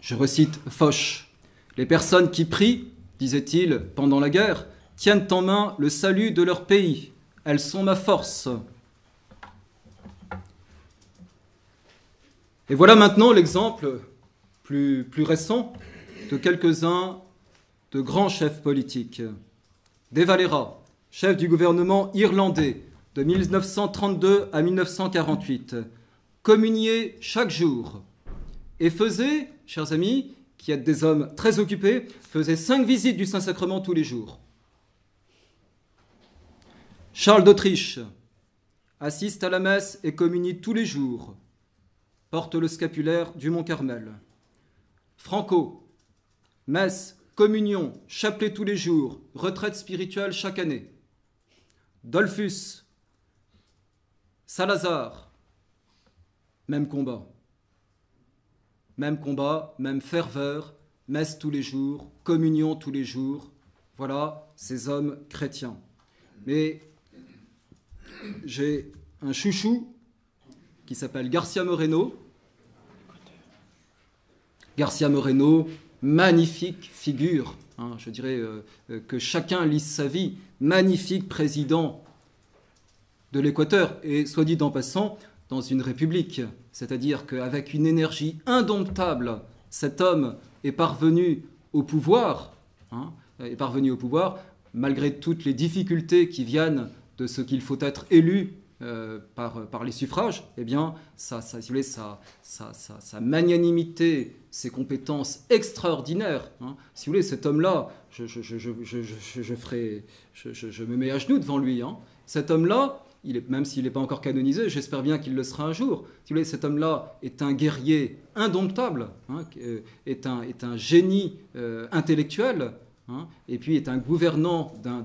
Je recite Foch. « Les personnes qui prient, disait-il pendant la guerre, tiennent en main le salut de leur pays. Elles sont ma force. » Et voilà maintenant l'exemple plus récent de quelques-uns de grands chefs politiques. De Valera, chef du gouvernement irlandais de 1932 à 1948, communiait chaque jour et faisait, chers amis, qui êtes des hommes très occupés, faisait 5 visites du Saint-Sacrement tous les jours. Charles d'Autriche assiste à la messe et communie tous les jours, porte le scapulaire du Mont-Carmel. Franco, messe, communion, chapelet tous les jours, retraite spirituelle chaque année. Dollfus, Salazar, même combat, même ferveur, messe tous les jours, communion tous les jours. Voilà ces hommes chrétiens. Mais j'ai un chouchou qui s'appelle Garcia Moreno. Garcia Moreno, magnifique figure, hein, je dirais que chacun lise sa vie, magnifique président de l'Équateur, et soit dit en passant, dans une république. C'est-à-dire qu'avec une énergie indomptable, cet homme est parvenu au pouvoir, malgré toutes les difficultés qui viennent de ce qu'il faut être élu par les suffrages. Eh bien, sa magnanimité, ses compétences extraordinaires. Hein. Si vous voulez, cet homme-là, je me mets à genoux devant lui. Hein. Cet homme-là, même s'il n'est pas encore canonisé, j'espère bien qu'il le sera un jour. Si vous voulez, cet homme-là est un guerrier indomptable, hein, est un génie intellectuel, hein, et puis est un gouvernant d'un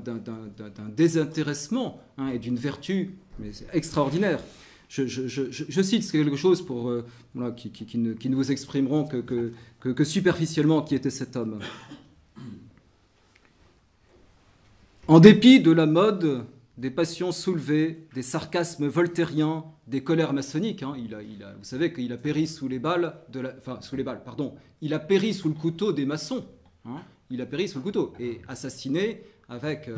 désintéressement, hein, et d'une vertu mais extraordinaire. Je cite quelque chose pour, voilà, qui ne vous exprimeront que superficiellement qui était cet homme. En dépit de la mode, des passions soulevées, des sarcasmes voltairiens, des colères maçonniques, hein, vous savez qu'il a péri sous les balles, il a péri sous le couteau des maçons, hein, il a péri sous le couteau, et assassiné avec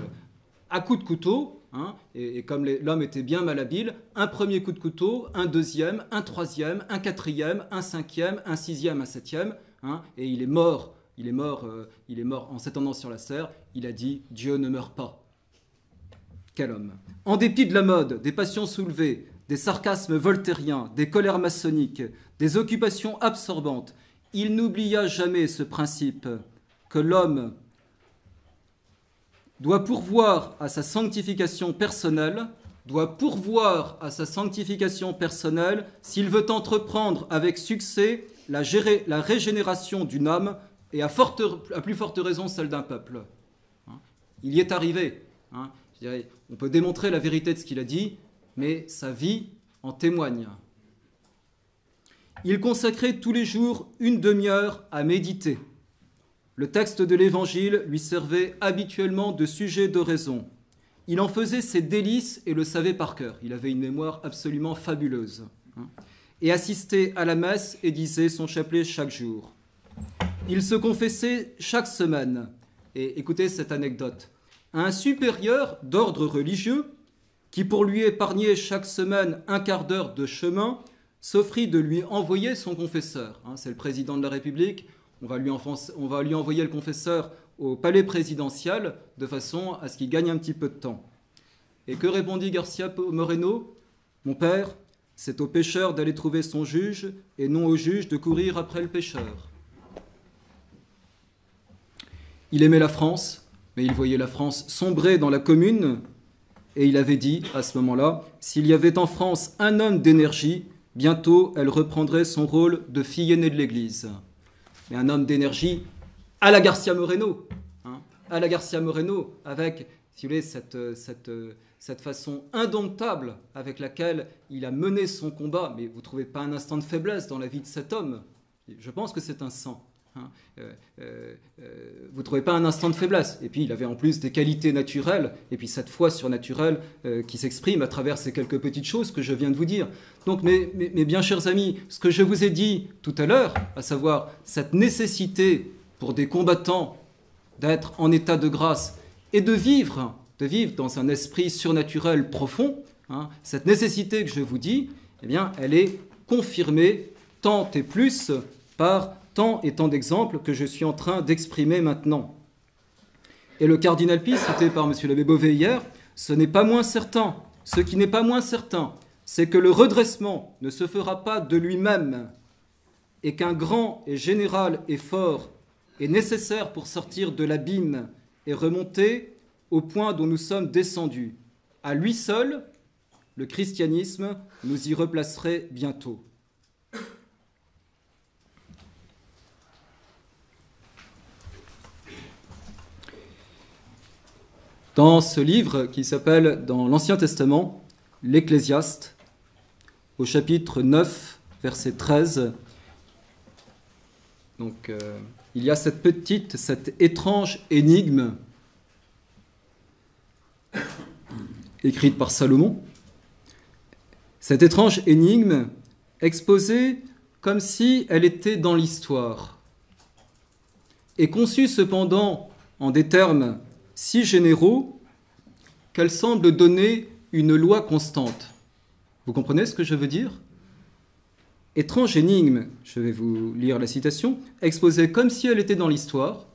à coups de couteau, hein, et comme l'homme était bien malhabile, un premier coup de couteau, un deuxième, un troisième, un quatrième, un cinquième, un sixième, un septième, hein, et il est mort en s'étendant sur la serre. Il a dit « Dieu ne meurt pas ». Quel homme! En dépit de la mode, des passions soulevées, des sarcasmes voltairiens, des colères maçonniques, des occupations absorbantes, il n'oublia jamais ce principe que l'homme doit pourvoir à sa sanctification personnelle, s'il veut entreprendre avec succès la régénération d'une âme et à plus forte raison celle d'un peuple. Il y est arrivé. Je dirais, on peut démontrer la vérité de ce qu'il a dit, mais sa vie en témoigne. Il consacrait tous les jours une demi-heure à méditer. Le texte de l'Évangile lui servait habituellement de sujet de raison. Il en faisait ses délices et le savait par cœur. Il avait une mémoire absolument fabuleuse. Et assistait à la messe et disait son chapelet chaque jour. Il se confessait chaque semaine. Et écoutez cette anecdote. Un supérieur d'ordre religieux, qui pour lui épargner chaque semaine un quart d'heure de chemin, s'offrit de lui envoyer son confesseur. C'est le président de la République. On va lui envoyer le confesseur au palais présidentiel de façon à ce qu'il gagne un petit peu de temps. Et que répondit Garcia Moreno ? Mon père, c'est au pécheur d'aller trouver son juge et non au juge de courir après le pécheur. Il aimait la France, mais il voyait la France sombrer dans la commune et il avait dit à ce moment-là, s'il y avait en France un homme d'énergie, bientôt elle reprendrait son rôle de fille aînée de l'Église. Mais un homme d'énergie à la Garcia Moreno, avec, si vous voulez, cette façon indomptable avec laquelle il a mené son combat. Mais vous ne trouvez pas un instant de faiblesse dans la vie de cet homme. Je pense que c'est un saint. Vous ne trouvez pas un instant de faiblesse. Et puis il avait en plus des qualités naturelles, et puis cette foi surnaturelle qui s'exprime à travers ces quelques petites choses que je viens de vous dire. Donc mes bien chers amis, ce que je vous ai dit tout à l'heure, à savoir cette nécessité pour des combattants d'être en état de grâce et de vivre dans un esprit surnaturel profond, cette nécessité que je vous dis, eh bien, elle est confirmée tant et plus par tant et tant d'exemples que je suis en train d'exprimer maintenant. Et le cardinal Pie, cité par M. l'abbé Beauvais hier, ce n'est pas moins certain. Ce qui n'est pas moins certain, c'est que le redressement ne se fera pas de lui-même et qu'un grand et général effort est nécessaire pour sortir de l'abîme et remonter au point dont nous sommes descendus. À lui seul, le christianisme nous y replacerait bientôt. Dans ce livre qui s'appelle, dans l'Ancien Testament, l'Ecclésiaste, au chapitre 9, verset 13, donc, il y a cette étrange énigme écrite par Salomon. Cette étrange énigme exposée comme si elle était dans l'histoire et conçue cependant en des termes si généraux qu'elle semble donner une loi constante. Vous comprenez ce que je veux dire ? Étrange énigme, je vais vous lire la citation, exposée comme si elle était dans l'histoire,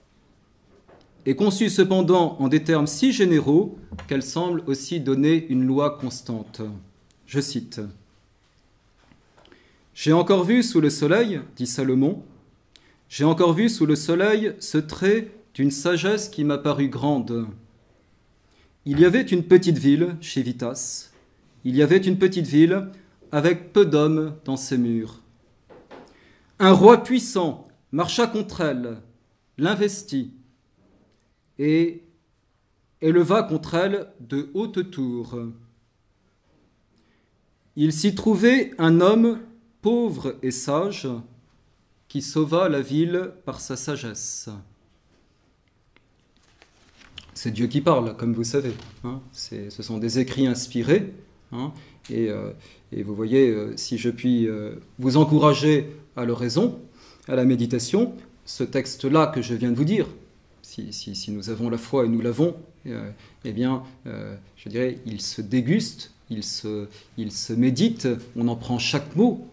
et conçue cependant en des termes si généraux qu'elle semble aussi donner une loi constante. Je cite. « J'ai encore vu sous le soleil, dit Salomon, j'ai encore vu sous le soleil ce trait d'une sagesse qui m'a paru grande. Il y avait une petite ville, Civitas, il y avait une petite ville avec peu d'hommes dans ses murs. Un roi puissant marcha contre elle, l'investit et éleva contre elle de hautes tours. Il s'y trouvait un homme pauvre et sage qui sauva la ville par sa sagesse. » C'est Dieu qui parle, comme vous savez. Ce sont des écrits inspirés. Et vous voyez, si je puis vous encourager à l'oraison, à la méditation, ce texte-là que je viens de vous dire, si nous avons la foi et nous l'avons, eh bien, je dirais, il se déguste, il se médite, on en prend chaque mot,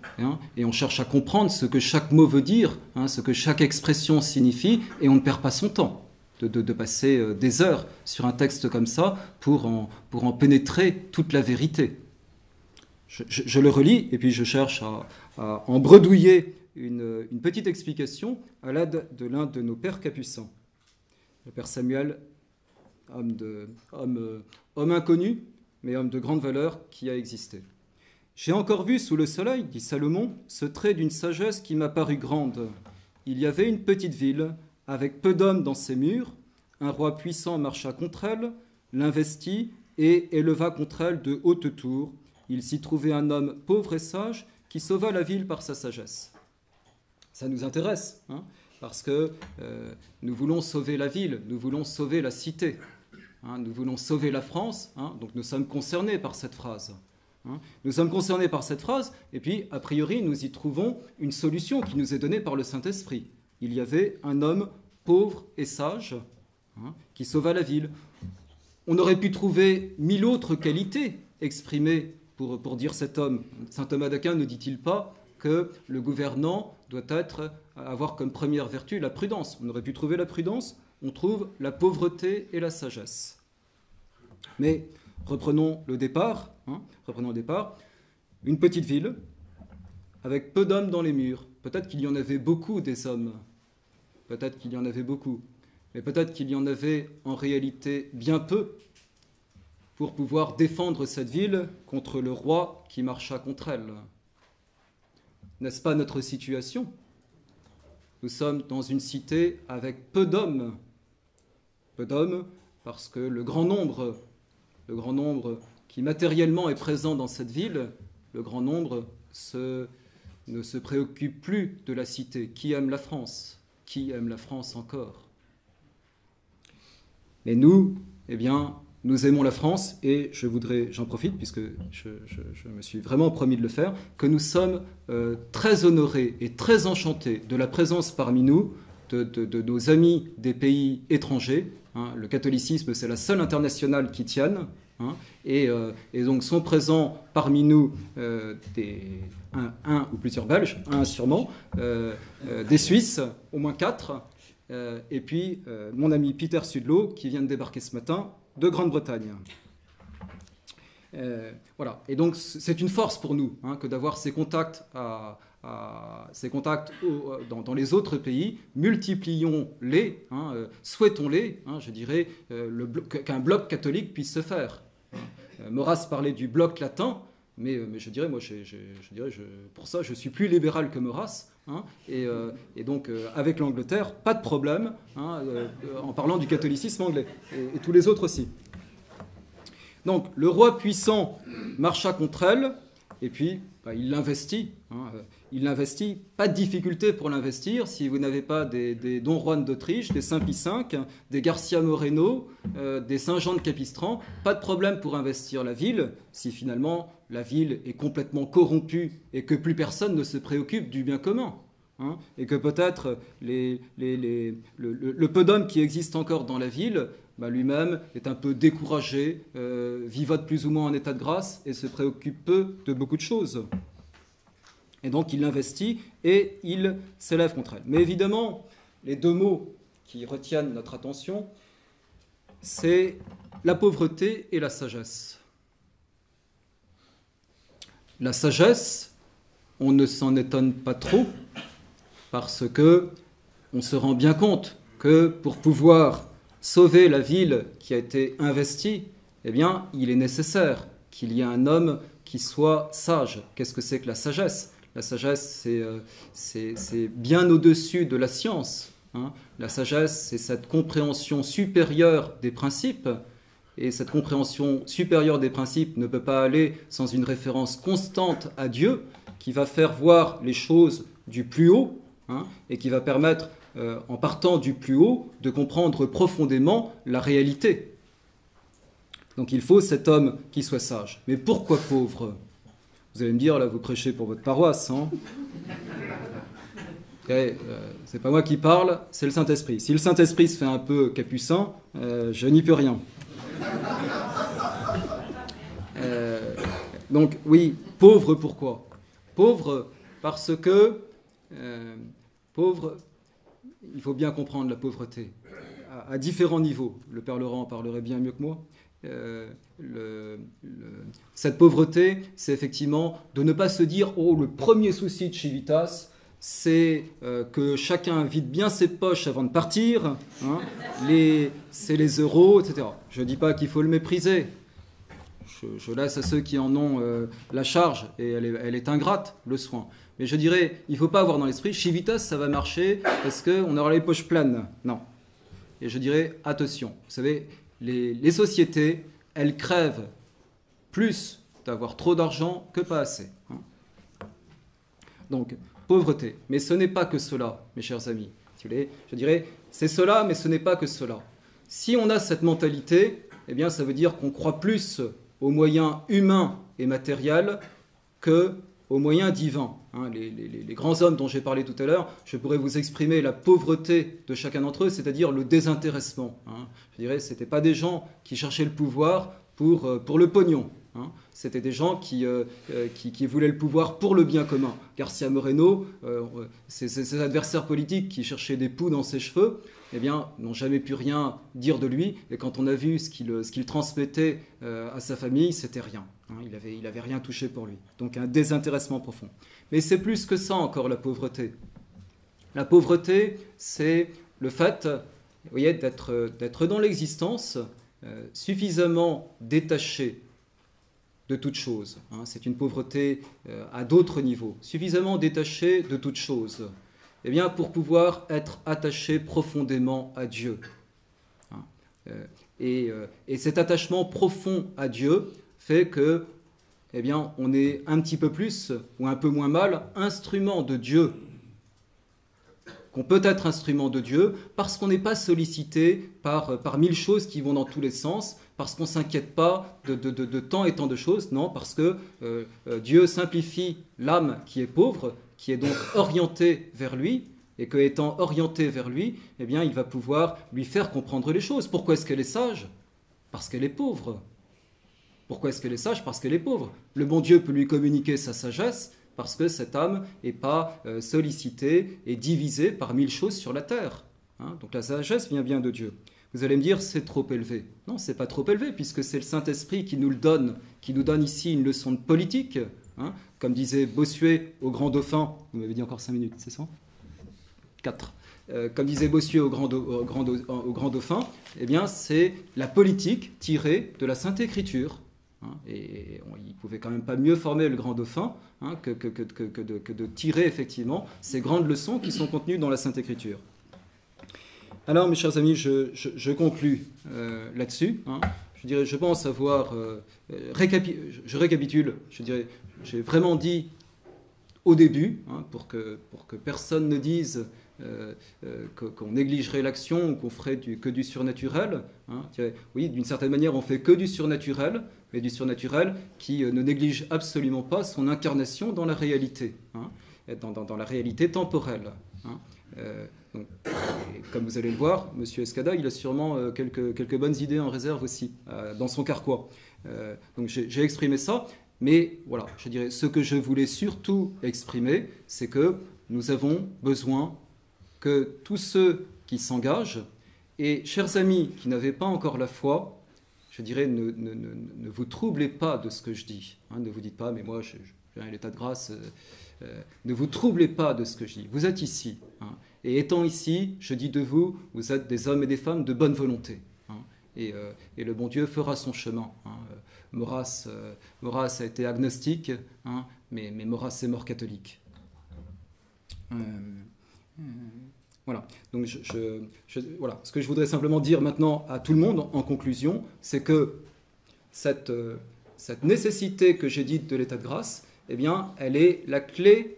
et on cherche à comprendre ce que chaque mot veut dire, ce que chaque expression signifie, et on ne perd pas son temps de passer des heures sur un texte comme ça pour en pénétrer toute la vérité. Je le relis et puis je cherche à en bredouiller une petite explication à l'aide de l'un de nos pères capucins, le père Samuel homme inconnu, mais homme de grande valeur qui a existé. J'ai encore vu sous le soleil, dit Salomon, ce trait d'une sagesse qui m'a paru grande. Il y avait une petite ville, avec peu d'hommes dans ses murs. Un roi puissant marcha contre elle, l'investit et éleva contre elle de hautes tours. Il s'y trouvait un homme pauvre et sage qui sauva la ville par sa sagesse. Ça nous intéresse, hein, parce que nous voulons sauver la ville, nous voulons sauver la cité, hein, nous voulons sauver la France, hein, donc nous sommes concernés par cette phrase. Hein. Nous sommes concernés par cette phrase, et puis, a priori, nous y trouvons une solution qui nous est donnée par le Saint-Esprit. Il y avait un homme pauvre et sage, hein, qui sauva la ville. On aurait pu trouver 1000 autres qualités exprimées pour dire cet homme. Saint Thomas d'Aquin ne dit-il pas que le gouvernant doit avoir comme première vertu la prudence? On aurait pu trouver la prudence, on trouve la pauvreté et la sagesse. Mais reprenons le départ. Une petite ville avec peu d'hommes dans les murs. Peut-être qu'il y en avait beaucoup des hommes. Peut-être qu'il y en avait beaucoup. Mais peut-être qu'il y en avait en réalité bien peu pour pouvoir défendre cette ville contre le roi qui marcha contre elle. N'est-ce pas notre situation? Nous sommes dans une cité avec peu d'hommes. Peu d'hommes parce que le grand nombre qui matériellement est présent dans cette ville, le grand nombre ne se préoccupe plus de la cité. Qui aime la France? Qui aime la France encore? Mais nous, eh bien, nous aimons la France et j'en profite, puisque je me suis vraiment promis de le faire, que nous sommes très honorés et très enchantés de la présence parmi nous de nos amis des pays étrangers. Hein. Le catholicisme, c'est la seule internationale qui tienne. Hein, et donc sont présents parmi nous un ou plusieurs Belges, un sûrement, des Suisses, au moins 4, et puis mon ami Peter Sudlow qui vient de débarquer ce matin de Grande-Bretagne. Voilà. Et donc c'est une force pour nous, hein, que d'avoir ces contacts, dans les autres pays. Multiplions-les, hein, souhaitons-les, hein, je dirais, qu'un bloc catholique puisse se faire. Maurras parlait du bloc latin, mais je dirais, moi, pour ça, je suis plus libéral que Maurras. Hein, et donc, avec l'Angleterre, pas de problème, hein, en parlant du catholicisme anglais, et tous les autres aussi. Donc, le roi puissant marcha contre elle, et puis il l'investit. Hein, il l'investit, pas de difficulté pour l'investir. Si vous n'avez pas des Don Juan d'Autriche, des Saint Pie V, des Garcia Moreno, des Saint Jean de Capistran, pas de problème pour investir la ville, si finalement la ville est complètement corrompue et que plus personne ne se préoccupe du bien commun. Hein, et que peut-être le peu d'hommes qui existent encore dans la ville, lui-même est un peu découragé, vivote plus ou moins en état de grâce et se préoccupe peu de beaucoup de choses. Et donc il l'investit et il s'élève contre elle. Mais évidemment, les deux mots qui retiennent notre attention, c'est la pauvreté et la sagesse. La sagesse, on ne s'en étonne pas trop, parce que on se rend bien compte que pour pouvoir sauver la ville qui a été investie, eh bien, il est nécessaire qu'il y ait un homme qui soit sage. Qu'est-ce que c'est que la sagesse? La sagesse, c'est bien au-dessus de la science. Hein. La sagesse, c'est cette compréhension supérieure des principes. Et cette compréhension supérieure des principes ne peut pas aller sans une référence constante à Dieu, qui va faire voir les choses du plus haut, hein, et qui va permettre, en partant du plus haut, de comprendre profondément la réalité. Donc il faut cet homme qui soit sage. Mais pourquoi pauvre? Vous allez me dire, là, vous prêchez pour votre paroisse. Hein. C'est pas moi qui parle, c'est le Saint-Esprit. Si le Saint-Esprit se fait un peu capucin, je n'y peux rien. Donc oui, pauvre pourquoi? Pauvre parce que pauvre, il faut bien comprendre la pauvreté à différents niveaux. Le Père Laurent en parlerait bien mieux que moi. Cette pauvreté, c'est effectivement de ne pas se dire « Oh, le premier souci de Civitas, c'est que chacun vide bien ses poches avant de partir, hein, c'est les euros, etc. Je ne dis pas qu'il faut le mépriser. Je laisse à ceux qui en ont la charge, et elle est ingrate, le soin. Mais je dirais, il ne faut pas avoir dans l'esprit, Civitas, ça va marcher parce qu'on aura les poches pleines. Non. Et je dirais, attention, vous savez, les sociétés, elles crèvent plus d'avoir trop d'argent que pas assez. Hein. Donc, pauvreté. Mais ce n'est pas que cela, mes chers amis. Je dirais, c'est cela, mais ce n'est pas que cela. Si on a cette mentalité, eh bien, ça veut dire qu'on croit plus aux moyens humains et matériels qu'aux moyens divins. Hein, les grands hommes dont j'ai parlé tout à l'heure, je pourrais vous exprimer la pauvreté de chacun d'entre eux, c'est-à-dire le désintéressement. Hein. Je dirais, ce n'étaient pas des gens qui cherchaient le pouvoir pour le pognon. Hein. C'était des gens qui voulaient le pouvoir pour le bien commun. Garcia Moreno, ses adversaires politiques qui cherchaient des poux dans ses cheveux, eh bien, n'ont jamais pu rien dire de lui. Et quand on a vu ce qu'il transmettait à sa famille, c'était rien. Hein. Il avait rien touché pour lui. Donc un désintéressement profond. Mais c'est plus que ça encore, la pauvreté. La pauvreté, c'est le fait, vous voyez, d'être dans l'existence suffisamment détaché de toute chose. Hein. C'est une pauvreté à d'autres niveaux. Suffisamment détaché de toute chose. Eh bien, pour pouvoir être attaché profondément à Dieu. Hein. Et cet attachement profond à Dieu fait que, eh bien, on est un petit peu plus ou un peu moins mal instrument de Dieu. Qu'on peut être instrument de Dieu parce qu'on n'est pas sollicité par mille choses qui vont dans tous les sens, parce qu'on ne s'inquiète pas de tant et tant de choses, non, parce que Dieu simplifie l'âme qui est pauvre, qui est donc orientée vers lui, et que étant orientée vers lui, eh bien, il va pouvoir lui faire comprendre les choses. Pourquoi est-ce qu'elle est sage? Parce qu'elle est pauvre. Pourquoi est-ce qu'elle est sage? Parce qu'elle est pauvre. Le bon Dieu peut lui communiquer sa sagesse, parce que cette âme n'est pas sollicitée et divisée par mille choses sur la terre. Hein. Donc la sagesse vient bien de Dieu. Vous allez me dire, c'est trop élevé. Non, c'est pas trop élevé, puisque c'est le Saint-Esprit qui nous le donne, qui nous donne ici une leçon de politique. Hein. Comme disait Bossuet au Grand Dauphin, vous m'avez dit encore 5 minutes, c'est ça 4. Comme disait Bossuet au Grand Dauphin, eh bien, c'est la politique tirée de la Sainte Écriture. Hein, et il ne pouvait quand même pas mieux former le Grand Dauphin hein, que de tirer effectivement ces grandes leçons qui sont contenues dans la Sainte Écriture. Alors, mes chers amis, je conclus là-dessus. Hein. Je pense avoir... je récapitule, je dirais, j'ai vraiment dit au début, hein, pour que personne ne dise qu'on négligerait l'action ou qu'on ferait que du surnaturel. Hein. Oui, d'une certaine manière, on fait que du surnaturel, mais du surnaturel qui ne néglige absolument pas son incarnation dans la réalité, hein, dans la réalité temporelle. Hein. Donc, comme vous allez le voir, M. Escada, il a sûrement quelques bonnes idées en réserve aussi, dans son carquois. Donc j'ai exprimé ça, mais voilà, je dirais, ce que je voulais surtout exprimer, c'est que nous avons besoin que tous ceux qui s'engagent, et chers amis qui n'avaient pas encore la foi, je dirais, ne vous troublez pas de ce que je dis. Hein, ne vous dites pas, mais moi, j'ai l'état de grâce. Ne vous troublez pas de ce que je dis. Vous êtes ici. Hein, et étant ici, je dis de vous, vous êtes des hommes et des femmes de bonne volonté. Hein, et le bon Dieu fera son chemin. Hein. Maurras a été agnostique, hein, mais Maurras est mort catholique. Voilà. Donc voilà. Ce que je voudrais simplement dire maintenant à tout le monde en conclusion, c'est que cette nécessité que j'ai dite de l'état de grâce, eh bien, elle est la clé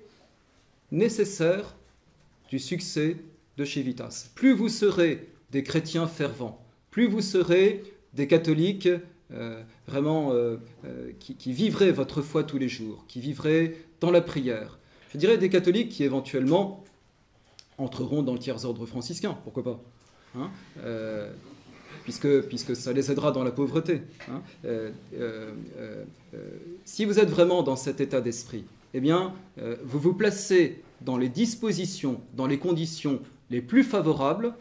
nécessaire du succès de Civitas. Plus vous serez des chrétiens fervents, plus vous serez des catholiques vraiment qui vivraient votre foi tous les jours, qui vivraient dans la prière. Je dirais des catholiques qui éventuellement entreront dans le tiers-ordre franciscain, pourquoi pas, hein, puisque ça les aidera dans la pauvreté. Hein. Si vous êtes vraiment dans cet état d'esprit, eh bien, vous vous placez dans les dispositions, dans les conditions les plus favorables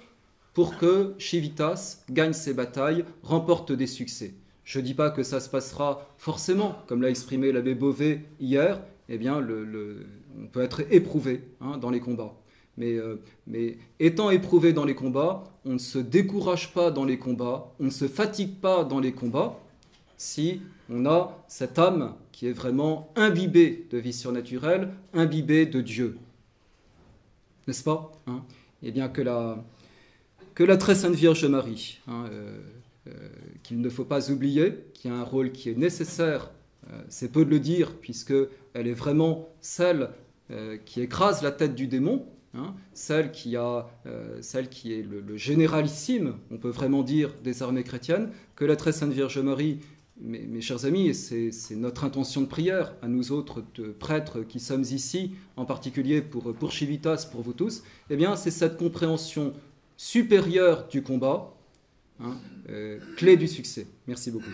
pour que Civitas gagne ses batailles, remporte des succès. Je ne dis pas que ça se passera forcément, comme l'a exprimé l'abbé Beauvais hier, eh bien, on peut être éprouvé dans les combats. Mais étant éprouvé dans les combats, on ne se décourage pas dans les combats, on ne se fatigue pas dans les combats, si on a cette âme qui est vraiment imbibée de vie surnaturelle, imbibée de Dieu. N'est-ce pas Eh bien que la très sainte Vierge Marie, qu'il ne faut pas oublier, qui a un rôle qui est nécessaire, c'est peu de le dire, puisqu'elle est vraiment celle qui écrase la tête du démon, celle qui est le généralissime, on peut vraiment dire, des armées chrétiennes, que la très sainte Vierge Marie, mes chers amis, et c'est notre intention de prière, à nous autres de prêtres qui sommes ici, en particulier pour Civitas, pour vous tous, eh bien c'est cette compréhension supérieure du combat, clé du succès. Merci beaucoup.